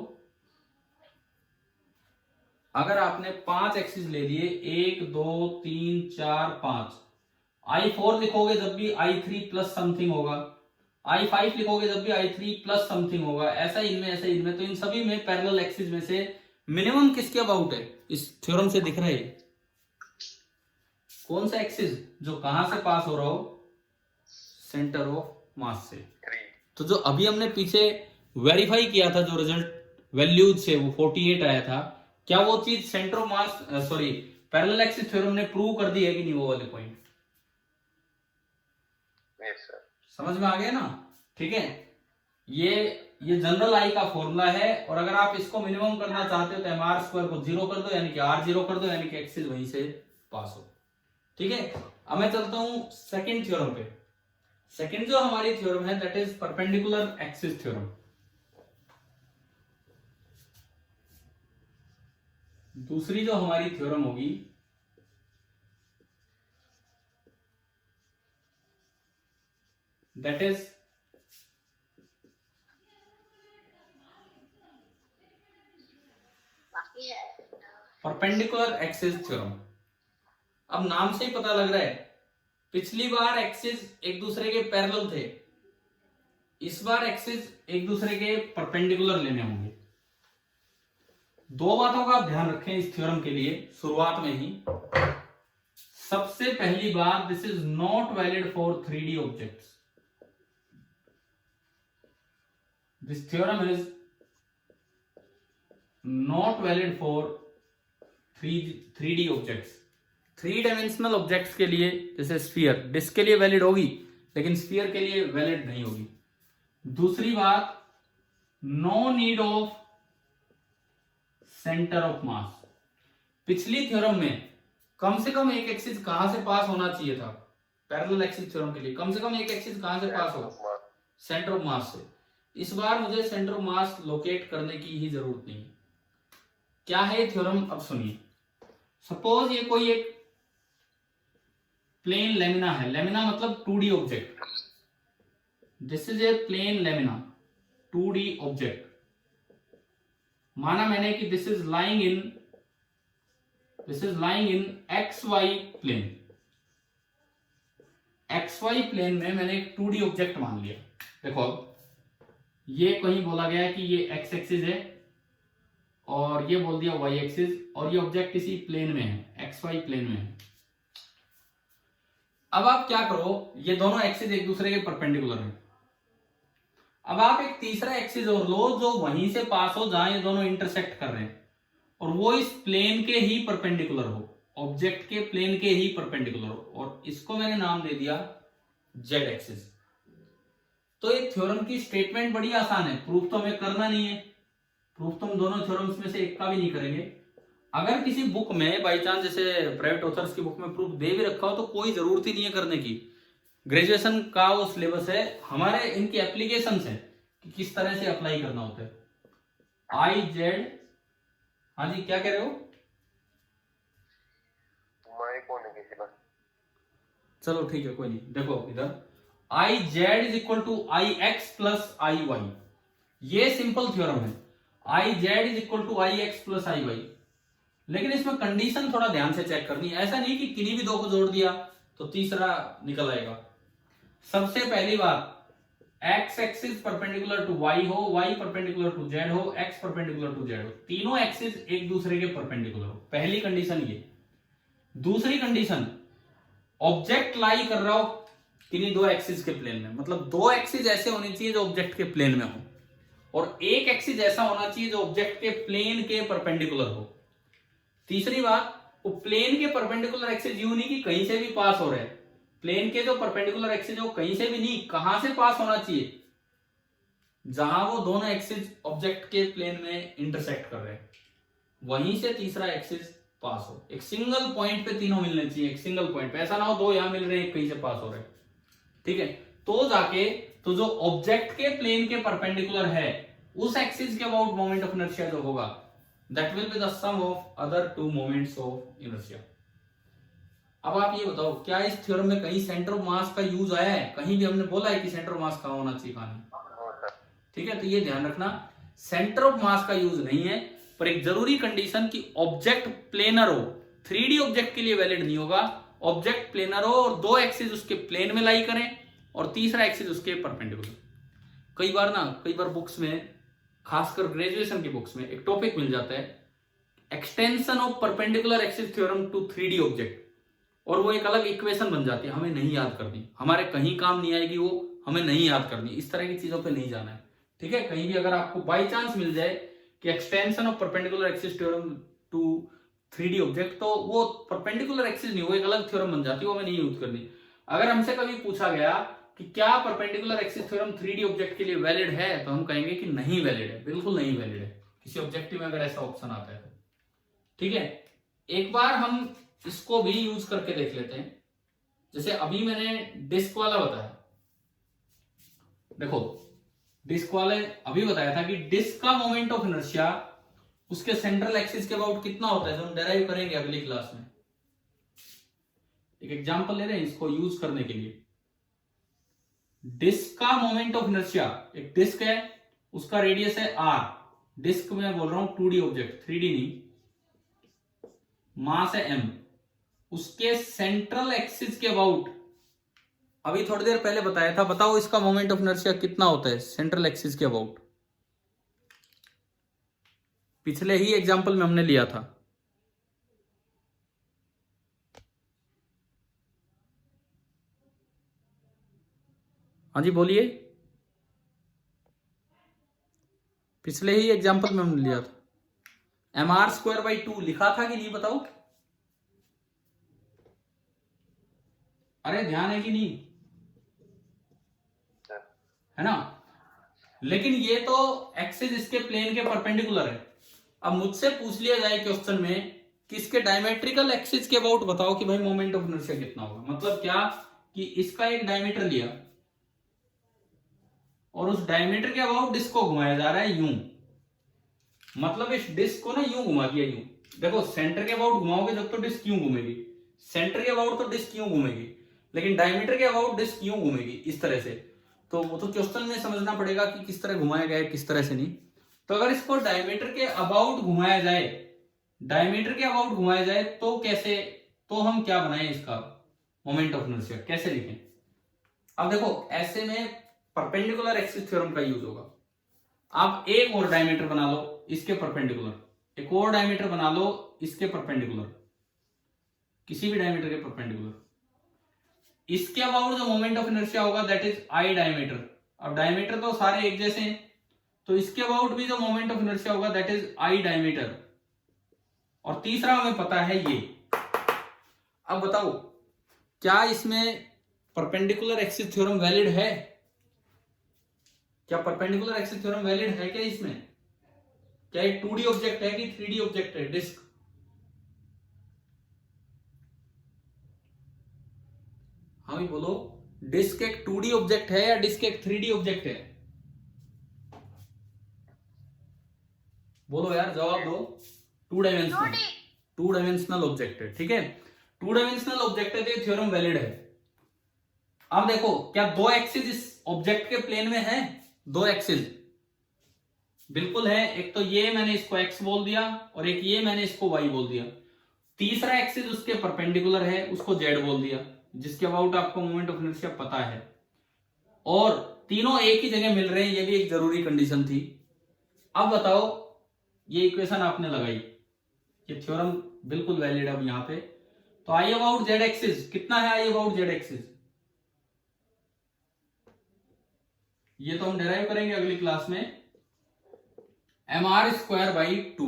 अगर आपने 5 एक्सिस ले लिए, 1 2 3 4 5, I4 लिखोगे जब भी I3 प्लस समथिंग होगा, I5 लिखोगे जब भी I3 प्लस समथिंग होगा, ऐसा इनमें तो इन सभी में पैरेलल एक्सिस में से मिनिमम किसके अबाउट है? इस थ्योरम से दिख रहा है कौन सा एक्सिस जो कहां से पास हो रहा हो? सेंटर ऑफ मास से। तो जो अभी हमने पीछे वेरीफाई किया था, जो रिजल्ट वैल्यूज से वो 48 आया था, क्या वो चीज centre of mass parallel axis theorem ने प्रूव कर दी है कि नहीं? वो वाले पॉइंट समझ में आ गया ना? ठीक है, ये जनरल आई का फॉर्मूला है, और अगर आप इसको मिनिमम करना चाहते हो तो mr² को 0 कर दो, यानी कि r0 कर दो, यानी कि एक्सिस वहीं से पास हो। ठीक है, अब मैं चलता हूं सेकंड थ्योरम पे। सेकंड जो हमारी थ्योरम है that is perpendicular axis theorem. दूसरी जो हमारी थ्योरम होगी that is perpendicular axis theorem. अब नाम से ही पता लग रहा है, पिछली बार एक्सिस एक दूसरे के पैरेलल थे, इस बार एक्सिस एक दूसरे के परपेंडिकुलर लेने होंगे। दो बातों का ध्यान रखें इस थ्योरम के लिए शुरुआत में ही। सबसे पहली बात, this is not valid for 3D objects. This theorem is not valid for 3D objects. 3 dimensional objects के लिए, जैसे स्फीयर, डिस्क के लिए वैलिड होगी, लेकिन स्फीयर के लिए वैलिड नहीं होगी। दूसरी बात, no need of centre of mass. पिछली थ्योरम में कम से कम एक एक्सिस कहां से पास होना चाहिए था? पैरेलल एक्सिस थ्योरम के लिए कम से कम एक एक्सिस कहां से पास हो? सेंटर ऑफ मास से। इस बार मुझे सेंटर ऑफ मास लोकेट करने की ही जरूरत नहीं है। क्या है ये थ्योरम, अब सुनिए। सपोज ये कोई एक प्लेन लेमिना है, लेमिना मतलब 2D object, this is a plane lamina 2D object. माना मैंने कि this is lying in XY plane, XY plane में मैंने एक 2D ऑब्जेक्ट मान लिया। देखो ये कहीं बोला गया है कि ये X एक्सिस है और ये बोल दिया Y एक्सिस, और ये ऑब्जेक्ट किसी प्लेन में है, XY प्लेन में है। अब आप क्या करो, ये दोनों एक्सिस एक दूसरे के परपेंडिकुलर हैं। अब आप एक तीसरा एक्सिस और लो जो वहीं से पास हो जहां ये दोनों इंटरसेक्ट कर रहे हैं, और वो इस प्लेन के ही परपेंडिकुलर हो, ऑब्जेक्ट के प्लेन के ही परपेंडिकुलर हो, और इसको मैंने नाम दे दिया Z एक्सिस। तो ये थ्योरम की स्टेटमेंट बड़ी आसान है, प्रूफ तो हमें करना नहीं है, प्रूफ तो हम दोनों थ्योरम्स में से एक का भी नहीं करेंगे। अगर किसी बुक में बाई चांस जैसे प्राइवेट ऑथर्स की बुक में प्रूफ दे भी रखा हो तो कोई जरूरत ही नहीं है करने की। ग्रेजुएशन का वो सिलेबस है, हमारे इनकी एप्लीकेशन है कि किस तरह से अप्लाई करना होता है। IZ, हाँ जी क्या कह रहे हो? चलो ठीक है कोई नहीं। देखो इधर IZ is equal to IX plus IY, ये सिंपल थ्योरम है। IZ is equal to IX plus IY, लेकिन इसमें कंडीशन थोड़ा ध्यान से चेक करनी है। ऐसा नहीं कि किन्हीं भी दो को जोड़ दिया तो तीसरा निकल आएगा। सबसे पहली बात, X axis perpendicular to Y हो, Y परपेंडिकुलर टू Z हो, X परपेंडिकुलर टू Z हो, तीनों एक्सिस एक दूसरे के परपेंडिकुलर हो। पहली कंडीशन ये। दूसरी कंडीशन, ऑब्जेक्ट लाई कर रहा हो किन्हीं दो एक्सिस के प्लेन में, मतलब दो एक्सिस ऐसे होने चाहिए जो ऑब्जेक्ट के प्लेन में हो, और एक एक्सिस ऐसा होना चाहिए जो ऑब्जेक्ट के प्लेन के परपेंडिकुलर हो। तीसरी बात, वो प्लेन के परपेंडिकुलर एक्सिस यूं नहीं कि कहीं से भी पास हो रहे हैं, प्लेन के जो परपेंडिकुलर एक्सिस है वो कहीं से भी नहीं, कहां से पास होना चाहिए, जहां वो दोनों एक्सिस ऑब्जेक्ट के प्लेन में इंटरसेक्ट कर रहे हैं, वहीं से तीसरा एक्सिस पास हो। एक सिंगल पॉइंट पे तीनों मिलने चाहिए, एक सिंगल पॉइंट पे, ऐसा ना हो दो यहां मिल रहे हैं कहीं से पास हो रहे हैं, ठीक है। तो जाके तो जो ऑब्जेक्ट के प्लेन के परपेंडिकुलर है उस एक्सिस के अबाउट मोमेंट ऑफ इनर्शिया जो होगा, that will be the sum of other two moments of inertia. अब आप ये बताओ, क्या इस थ्योरम में कहीं सेंटर ऑफ मास का यूज आया है? कहीं भी हमने बोला है कि सेंटर ऑफ मास कहां होना चाहिए, कहां नहीं? ठीक है, तो ये ध्यान रखना, सेंटर ऑफ मास का यूज नहीं है, पर एक जरूरी कंडीशन कि ऑब्जेक्ट प्लेनर हो। 3D ऑब्जेक्ट के लिए वैलिड नहीं होगा, ऑब्जेक्ट प्लेनर हो और दो एक्सिस उसके प्लेन में लाई करें और तीसरा एक्सिस उसके परपेंडिकुलर। कई बार बुक्स में, खासकर ग्रेजुएशन की बुक्स में, एक टॉपिक मिल जाता है extension of perpendicular axis theorem to 3D object, और वो एक अलग इक्वेशन बन जाती है, हमें नहीं याद करनी, हमारे कहीं काम नहीं आएगी वो, हमें नहीं याद करनी, इस तरह की चीजों पे नहीं जाना है, ठीक है। कहीं भी अगर आपको बाई चांस मिल जाए कि extension of perpendicular axis theorem to 3D object, तो वो परपेंडिकुलर एक्सिस नहीं, वो एक अलग थ्योरम बन जाती है, वो हमें नहीं यूज करनी। अगर हमसे कभी पूछा गया कि क्या perpendicular axis theorem 3D object के लिए वैलिड है, तो हम कहेंगे कि नहीं वैलिड है, बिल्कुल नहीं वैलिड है, किसी ऑब्जेक्टिव में अगर ऐसा ऑप्शन आता है तो, ठीक है। एक बार हम इसको भी यूज करके देख लेते हैं, जैसे अभी मैंने डिस्क वाला बताया। देखो डिस्क वाले अभी बताया था कि डिस्क का मोमेंट ऑफ इनर्शिया उसके सेंट्रल एक्सिस के अबाउट कितना होता है, जो हम डेराइव करेंगे अगली क्लास में। एक एग्जांपल ले रहे हैं इसको यूज करने के लिए। डिस्क का मोमेंट ऑफ इनर्शिया, एक डिस्क है, उसका रेडियस है r, डिस्क में बोल रहा हूं 2D ऑब्जेक्ट, 3D नहीं, मास है m, उसके सेंट्रल एक्सिस के अबाउट, अभी थोड़ी देर पहले बताया था, बताओ इसका मोमेंट ऑफ इनर्शिया कितना होता है सेंट्रल एक्सिस के अबाउट, पिछले ही एग्जांपल में हमने लिया था। हाँ जी बोलिए, पिछले ही एग्जांपल में हमने लिया था, mr²/2 लिखा था कि नहीं, बताओ। अरे ध्यान है कि नहीं, है ना। लेकिन ये तो एक्सिस इसके प्लेन के परपेंडिकुलर है। अब मुझसे पूछ लिया जाए क्वेश्चन में कि इसके डायमेट्रिकल एक्सिस के अबाउट बताओ कि भाई मोमेंट ऑफ इनर्शिया कितना होगा, मतलब क्या कि इसका एक डायमीटर लिया और उस डायमीटर के अबाउट डिस्क को घुमाया जा रहा है यूं, मतलब इस डिस्क को ना यूं घुमा दिया यूं, देखो सेंटर के अबाउट घुमाओगे जब तो डिस्क क्यों घूमेगी, सेंटर के अबाउट तो डिस्क क्यों घूमेगी, लेकिन डायमीटर के अबाउट डिस्क क्यों घूमेगी इस तरह से। तो वो तो क्वेश्चन में समझना पड़ेगा कि किस तरह घुमाया गया है, किस तरह से नहीं। तो अगर इसको डायमीटर के अबाउट घुमाया जाए, डायमीटर के अबाउट घुमाया जाए तो कैसे, तो हम क्या बनाएं इसका मोमेंट ऑफ इनर्शिया कैसे लिखें। अब देखो ऐसे में परपेंडिकुलर एक्सिस थ्योरम का यूज होगा। आप एक और डायमीटर बना लो इसके परपेंडिकुलर, एक और डायमीटर बना लो इसके परपेंडिकुलर, किसी भी डायमीटर के परपेंडिकुलर, इसके अबाउट जो मोमेंट ऑफ इनर्शिया होगा दैट इज आई डायमीटर। अब डायमीटर तो सारे एक जैसे हैं, तो इसके अबाउट भी जो मोमेंट ऑफ इनर्शिया होगा दैट इज आई डायमीटर। और तीसरा हमें पता है ये। अब बताओ क्या इसमें परपेंडिकुलर एक्सिस थ्योरम वैलिड है, क्या परपेंडिकुलर एक्सिस थ्योरम वैलिड है क्या इसमें, क्या ये 2D ऑब्जेक्ट है कि 3D ऑब्जेक्ट है डिस्क। हाँ भी बोलो, डिस्क एक 2D ऑब्जेक्ट है या डिस्क एक 3D ऑब्जेक्ट है, बोलो यार जवाब दो। टू डायमेंशनल ऑब्जेक्ट है, ठीक है, 2 डायमेंशनल ऑब्जेक्ट है तो ये थ्योरम वैलिड है। अब देखो क्या दो एक्सिस इस ऑब्जेक्ट के प्लेन में है, दो एक्सिस बिल्कुल है, एक तो ये मैंने इसको x बोल दिया और एक ये मैंने इसको y बोल दिया, तीसरा एक्सिस उसके परपेंडिकुलर है उसको z बोल दिया, जिसके अबाउट आपको मोमेंट ऑफ इनर्शिया पता है, और तीनों एक ही जगह मिल रहे हैं, ये भी एक जरूरी कंडीशन थी। अब बताओ ये इक्वेशन आपने लगाई, ये थ्योरम बिल्कुल वैलिड है अब यहां पे। तो आई अबाउट जेड एक्सिस कितना है, आई अबाउट जेड एक्सिस ये तो हम डेराइव करेंगे अगली क्लास में, mr²/2।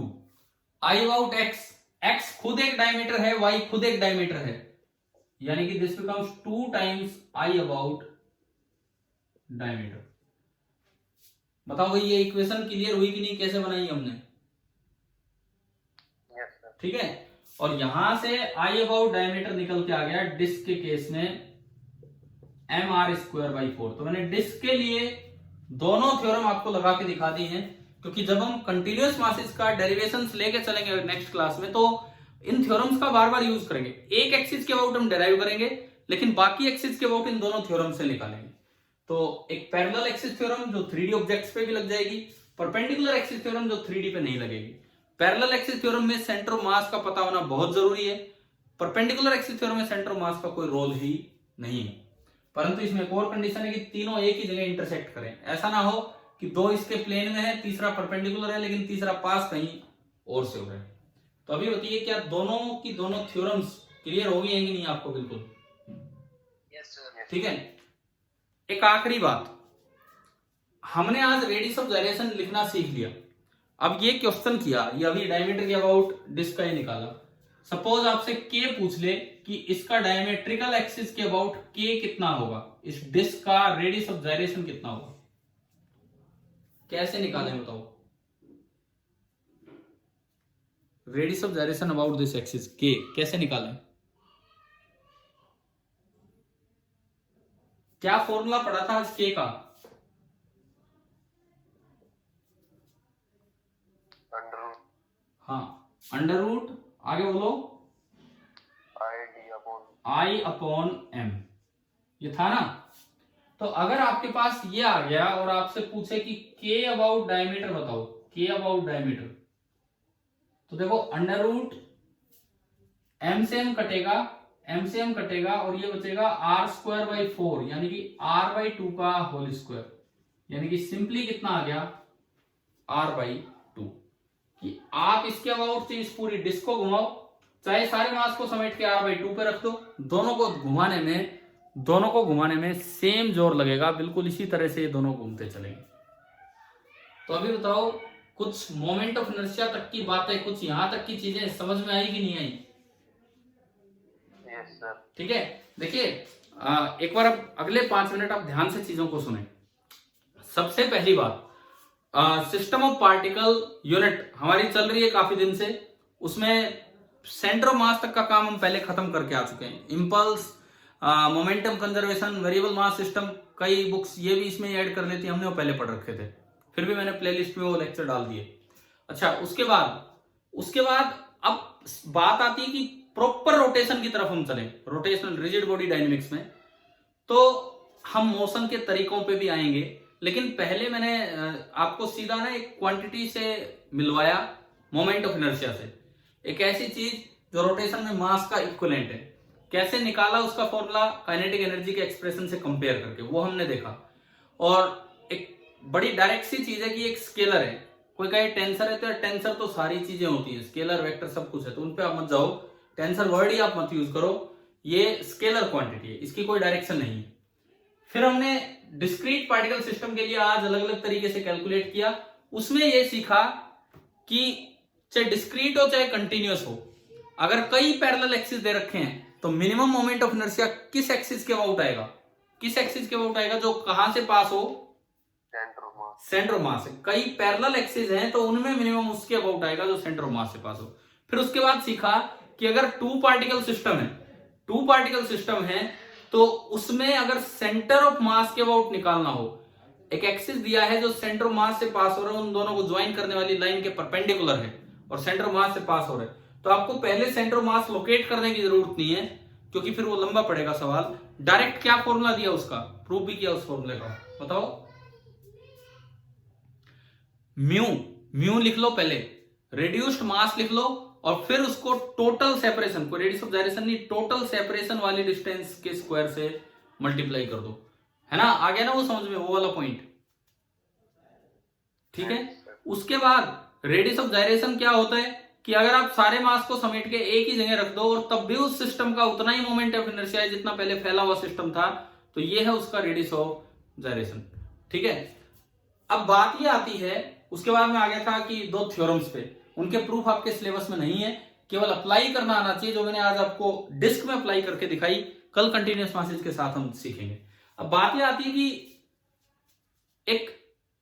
I about x, x खुद एक डायमीटर है, y खुद एक डायमीटर है, यानी कि this becomes 2 times I about diameter. बताओ भाई ये इक्वेशन क्लियर हुई कि नहीं, कैसे बनाई हमने, ठीक है। और यहां से आई अबाउट डायमीटर निकल के आ गया डिस्क के केस में mr²/4। तो मैंने डिस्क के लिए दोनों थ्योरम आपको लगा के दिखा दी हैं, क्योंकि जब हम कंटिन्यूअस मासेस का डेरिवेशंस लेके चलेंगे नेक्स्ट क्लास में तो इन थ्योरम्स का बार बार यूज करेंगे। एक एक्सिस के अबाउट हम डेराइव करेंगे लेकिन बाकी एक्सिस के अबाउट इन दोनों थ्योरम से निकालेंगे। तो एक पैरेलल एक्सिस थ्योरम जो 3D ऑब्जेक्ट्स पे भी लग जाएगी, परपेंडिकुलर एक्सिस थ्योरम जो 3D पे नहीं लगेगी। पैरेलल एक्सिस थ्योरम में सेंटर ऑफ मास का पता होना बहुत जरूरी है, परपेंडिकुलर एक्सिस थ्योरम में सेंटर ऑफ मास का कोई रोल ही नहीं है। परंतु इसमें एक और कंडीशन है कि तीनों एक ही जगह इंटरसेक्ट करें, ऐसा ना हो कि दो इसके प्लेन में है, तीसरा परपेंडिकुलर है लेकिन तीसरा पास कहीं और से हो रहा है। तो अभी बताइए क्या दोनों की दोनों थ्योरम्स क्लियर हो गई हैं कि नहीं आपको, बिल्कुल ठीक है। एक आखिरी बात, हमने आज रेडियस ऑफ जाइरेशन लिखना सीख लिया। अब ये क्वेश्चन किया, ये अभी डायमीटर के अबाउट डिस्क का ही निकाला, सपोज आपसे के पूछ ले कि इसका डायमेट्रिकल एक्सिस के अबाउट के कितना होगा, इस डिस्क का रेडियस ऑफ जाइरेशन कितना होगा, कैसे निकालें बताओ। Radius of gyration about this axis के कैसे निकालें, क्या फॉर्मूला पढ़ा था आज के का, हाँ अंडर रूट, आगे बोलो आई अपॉन एम, ये था ना। तो अगर आपके पास ये आ गया और आपसे पूछे कि के अबाउट डायमीटर बताओ, के अबाउट डायमीटर, तो देखो अंडर रूट एम से एम कटेगा, एम से एम कटेगा और ये बचेगा r²/4 यानी कि r/2 का होल स्क्वायर, यानी कि सिंपली कितना आ गया r/2। कि आप इसके अबाउट से इस पूरी डिस्क को घुमाओ, चाहे सारे मास को समेट के r/2 पे रख दो, दोनों को घुमाने में सेम जोर लगेगा, बिल्कुल इसी तरह से ये दोनों घूमते चलेंगे। तो अभी बताओ कुछ मोमेंट ऑफ इनर्शिया तक की बातें, कुछ यहां तक की चीजें समझ में आई कि नहीं आई, ठीक है। देखिए एक बार अब अगले 5 मिनट आप ध्यान से चीजों को सुने। सबसे पहली बात, सिस्टम ऑफ पार्टिकल यूनिट हमारी चल रही है काफी दिन से, उसमें सेंटर ऑफ मास तक का काम हम पहले खत्म करके आ चुके हैं। Impulse, momentum conservation, variable mass system, कई बुक्स ये भी इसमें ऐड कर लेती, हमने वो पहले पढ़ रखे थे, फिर भी मैंने प्लेलिस्ट में वो लेक्चर डाल दिए। अच्छा उसके बाद अब बात आती है कि प्रॉपर रोटेशन की तरफ हम चले, रोटेशनल रिजिड बॉडी डायनेमिक्स में, तो हम मोशन के तरीकों पे भी आएंगे। लेकिन पहले मैंने आपको सीधा ना एक क्वांटिटी से मिलवाया, मोमेंट ऑफ इनर्शिया से, एक ऐसी चीज जो रोटेशन में मास का इक्विवेलेंट है। कैसे निकाला उसका फॉर्मूला, काइनेटिक एनर्जी के एक्सप्रेशन से कंपेयर करके, वो हमने देखा। और एक बड़ी डायरेक्ट सी चीज है कि एक स्केलर है, कोई कहे टेंसर है, तो टेंसर तो सारी चीजें होती है, स्केलर वेक्टर सब कुछ है, तो उन पे आप मत जाओ, टेंसर वर्ड ही आप मत यूज करो, ये स्केलर क्वांटिटी है, इसकी कोई डायरेक्शन नहीं है। फिर हमने डिस्क्रीट पार्टिकल सिस्टम के लिए आज अलग अलग तरीके से कैलकुलेट किया, उसमें ये सीखा कि चाहे डिस्क्रीट हो चाहे कंटिन्यूअस हो, अगर कई पैरेलल एक्सिस दे रखे हैं तो मिनिमम मोमेंट ऑफ इनर्शिया किस एक्सिस के अबाउट आएगा, किस एक्सिस के अबाउट आएगा, जो कहां से पास हो, सेंटर ऑफ मास से। कई पैरेलल एक्सिस हैं तो उनमें मिनिमम उसके अबाउट आएगा जो सेंटर ऑफ मास से पास हो। फिर उसके बाद सीखा कि अगर टू पार्टिकल सिस्टम है तो उसमें अगर सेंटर ऑफ मास के अबाउट निकालना हो, एक एक्सिस दिया है जो सेंटर ऑफ मास से पास हो रहा है, उन दोनों को ज्वाइन करने वाली लाइन के परपेंडिकुलर है और सेंटर ऑफ मास से पास हो रहा है, तो आपको पहले सेंटर ऑफ मास लोकेट करने की जरूरत नहीं है, क्योंकि फिर वो लंबा पड़ेगा सवाल। डायरेक्ट क्या फॉर्मूला दिया उसका, प्रूव भी किया उस फॉर्मूले का, बताओ। म्यू लिख लो पहले, रिड्यूस्ड मास लिख लो, और फिर उसको टोटल सेपरेशन को, रेडियस ऑफ जायरेशन नहीं, टोटल सेपरेशन वाली डिस्टेंस के स्क्वायर से मल्टीप्लाई कर दो, है ना। आ गया ना वो समझ में, वो वाला पॉइंट, ठीक है। उसके बाद रेडियस ऑफ जायरेशन क्या होता है कि अगर आप सारे मास को समेट के एक ही जगह रख दो और तब भी उस सिस्टम का उतना ही मोमेंट ऑफ इनर्शिया है जितना पहले फैला हुआ सिस्टम था, तो ये है उसका रेडियस ऑफ जायरेशन, ठीक है। अब बात ये आती है, उसके बाद में आ गया था कि दो थ्योरम्स पे, उनके प्रूफ आपके सिलेबस में नहीं है, केवल अप्लाई करना आना चाहिए, जो मैंने आज आपको डिस्क में अप्लाई करके दिखाई, कल कंटिन्यूअस मासेज के साथ हम सीखेंगे। अब बात ये आती है कि एक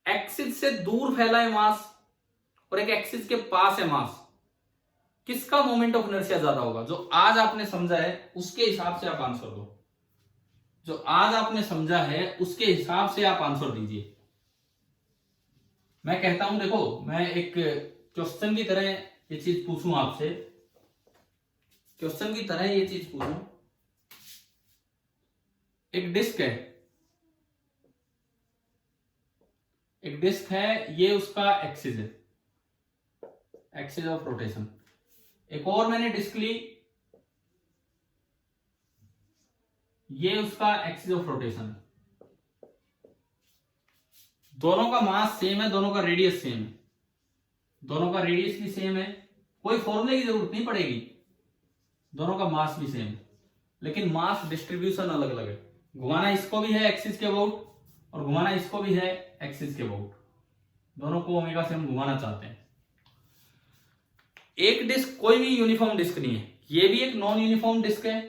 एक्सिस से दूर फैला है मास और एक एक्सिस के पास है मास, किसका मोमेंट ऑफ इनर्शिया ज्यादा होगा? जो आज आपने समझा है उसके हिसाब से आप आंसर दो, जो आज आपने समझा है उसके हिसाब से आप आंसर दीजिए। मैं कहता हूं, देखो मैं एक क्वेश्चन की तरह ये चीज पूछूं आपसे, क्वेश्चन की तरह ये चीज पूछूं, एक डिस्क है, एक डिस्क है, ये उसका एक्सिस है, एक्सिस ऑफ रोटेशन। एक और मैंने डिस्क ली, ये उसका एक्सिस ऑफ रोटेशन। दोनों का मास सेम है, दोनों का रेडियस सेम है, दोनों का रेडियस भी सेम है, कोई फॉर्मूले की जरूरत नहीं पड़ेगी, दोनों का मास भी सेम है, लेकिन मास डिस्ट्रीब्यूशन अलग अलग है। घुमाना इसको भी है एक्सिस के अबाउट और घुमाना इसको भी है एक्सिस के अबाउट, दोनों को ओमेगा से हम घुमाना चाहते हैं। एक डिस्क कोई भी यूनिफॉर्म डिस्क नहीं है, ये भी एक नॉन यूनिफॉर्म डिस्क है,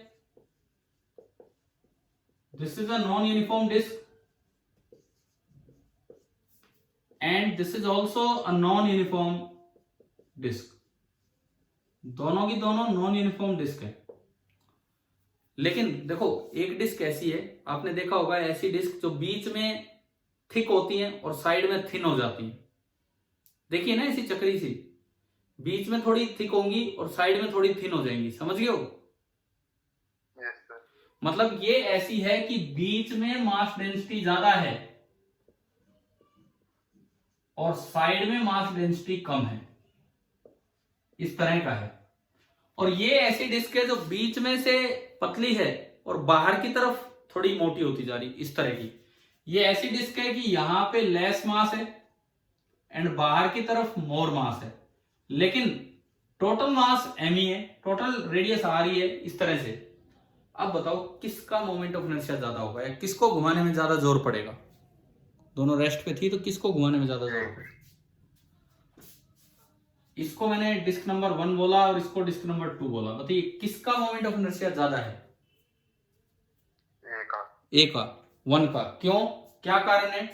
this is a non uniform disc and this is also a non uniform disc, दोनों की दोनों नॉन यूनिफॉर्म डिस्क है। लेकिन देखो एक डिस्क ऐसी है, आपने देखा होगा ऐसी डिस्क जो बीच में थिक होती है और साइड में थिन हो जाती है, देखिए ना ऐसी चक्री सी, बीच में थोड़ी थिक होंगी और साइड में थोड़ी थिन हो जाएंगी, समझ गए हो? मतलब ये ऐसी है कि बीच में मास डेंसिटी ज्यादा है और साइड में मास डेंसिटी कम है, इस तरह का है। और ये ऐसी डिस्क है जो बीच में से पतली है और बाहर की तरफ थोड़ी मोटी होती जा रही, इस तरह की। ये ऐसी डिस्क है कि यहां पे लेस मास है एंड बाहर की तरफ मोर मास है, लेकिन टोटल मास एम ही है, टोटल रेडियस आर ही है, इस तरह से। अब बताओ किसका मोमेंट ऑफ इनर्शिया ज्यादा होगा या किसको घुमाने में ज्यादा जोर पड़ेगा? दोनों रेस्ट पे थी तो किसको घुमाने में ज्यादा जोर पड़ेगा? इसको मैंने डिस्क नंबर 1 बोला और इसको डिस्क नंबर 2 बोला, बताइए किसका मोमेंट ऑफ इनर्शिया ज्यादा है? ए का, 1 का। क्यों, क्या कारण है?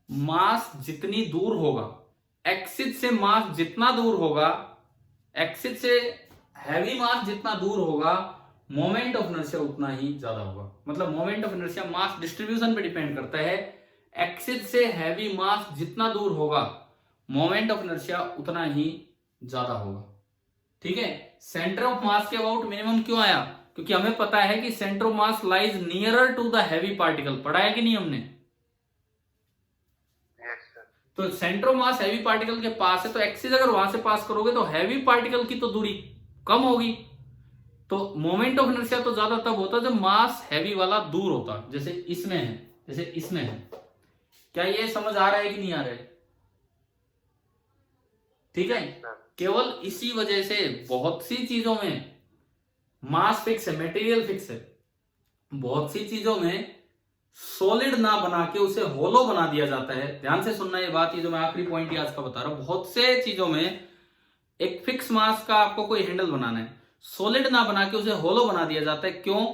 मास जितनी दूर होगा, एक्सिस से मास जितना दूर होगा, एक्सिस से हैवी मास जितना दूर होगा, मोमेंट ऑफ इनर्शिया उतना ही ज्यादा होगा। मतलब moment of inertia mass distribution पे डिपेंड करता है, एक्सिस से हैवी मास जितना दूर होगा मोमेंट ऑफ इनर्शिया उतना ही ज्यादा होगा। ठीक है, सेंटर ऑफ मास के अबाउट मिनिमम क्यों आया? क्योंकि हमें पता है कि centre of mass lies nearer to the heavy particle. पढ़ा है कि नहीं हमने? तो centre of mass heavy particle के पास है, तो एक्सिस अगर वहां से पास करोगे तो हैवी पार्टिकल की तो दूरी कम होगी। तो मोमेंट ऑफ इनर्शिया तो ज्यादा तब होता है जब मास हैवी वाला दूर होता, जैसे इसमें है, जैसे इसमें है। क्या ये समझ आ रहा है कि नहीं आ रहा है? ठीक है, केवल इसी वजह से बहुत सी चीजों में मास फिक्स है, मटेरियल फिक्स है। बहुत सी चीजों में सॉलिड ना बना के उसे होलो बना दिया जाता है। ध्यान से सुनना ये बात, ये जो मैं आखिरी पॉइंट आज का बता रहा हूं। बहुत से चीजों में एक फिक्स मास का आपको कोई हैंडल बनाना है, सॉलिड ना बना के उसे होलो बना दिया जाता है। क्यों?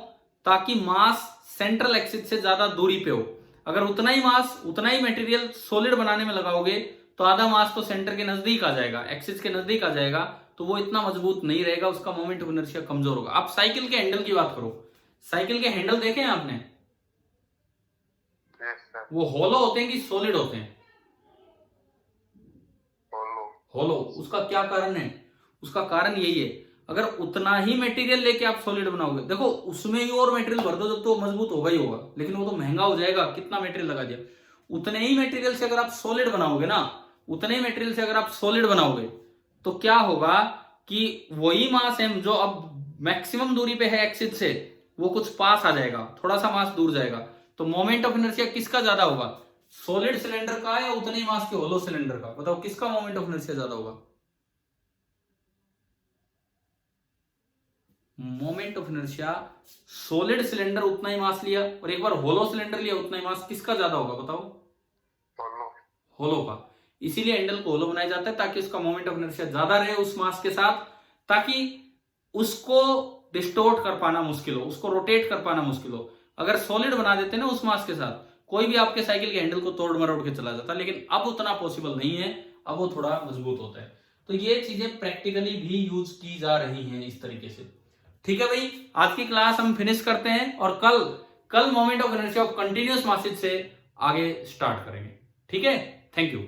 ताकि मास सेंट्रल एक्सिस से ज्यादा दूरी पे हो। अगर उतना ही मास, उतना ही मटेरियल सॉलिड बनाने में लगाओगे तो आधा मास तो सेंटर के नजदीक आ जाएगा, एक्सिस के नजदीक आ जाएगा, तो वो इतना मजबूत नहीं रहेगा, उसका मोमेंट ऑफ इनर्शिया कमजोर होगा। आप साइकिल के हैंडल की बात करो, साइकिल के हैंडल देखे हैं आपने? वो होलो होते हैं कि सॉलिड होते हैं? होलो। उसका क्या कारण है? उसका कारण यही है, अगर उतना ही मटेरियल लेके आप सॉलिड बनाओगे, देखो उसमें ही और मटेरियल भर दो तो मजबूत होगा ही होगा, लेकिन वो तो महंगा हो जाएगा। कितना मटेरियल लगा दिया। उतने ही मटेरियल से अगर आप सॉलिड बनाओगे ना, उतने ही मटेरियल से अगर आप सॉलिड बनाओगे तो क्या होगा कि वही मास है जो अब मैक्सिमम दूरी पे है एक्सिस से, वो कुछ पास आ जाएगा, थोड़ा सा मास दूर जाएगा। तो मोमेंट ऑफ इनर्शिया किसका ज्यादा होगा? सॉलिड सिलेंडर का या उतने ही मास के होलो सिलेंडर का? बताओ किसका मोमेंट ऑफ इनर्शिया ज्यादा होगा? Moment of inertia, solid cylinder उतना ही मास लिया और एक बार होलो सिलेंडर लिया उतना ही मास, किसका ज्यादा होगा बताओ? होलो का। इसीलिए हैंडल को होलो बनाया जाता है ताकि उसका मोमेंट ऑफ इनर्शिया ज्यादा रहे उस मास के साथ, ताकि उसको डिस्टोर्ट कर पाना मुश्किल हो, उसको रोटेट कर पाना मुश्किल हो। अगर सॉलिड बना देते ना उस मास के साथ, कोई भी आपके साइकिल के हैंडल को तोड़ मरोड़ के चला जाता, लेकिन अब उतना पॉसिबल नहीं है, अब वो थोड़ा मजबूत होता है। तो ये चीजें प्रैक्टिकली भी यूज की जा रही हैं इस तरीके से। ठीक है भाई, आज की क्लास हम फिनिश करते हैं और कल moment of inertia of continuous masses से आगे स्टार्ट करेंगे। ठीक है, थैंक यू।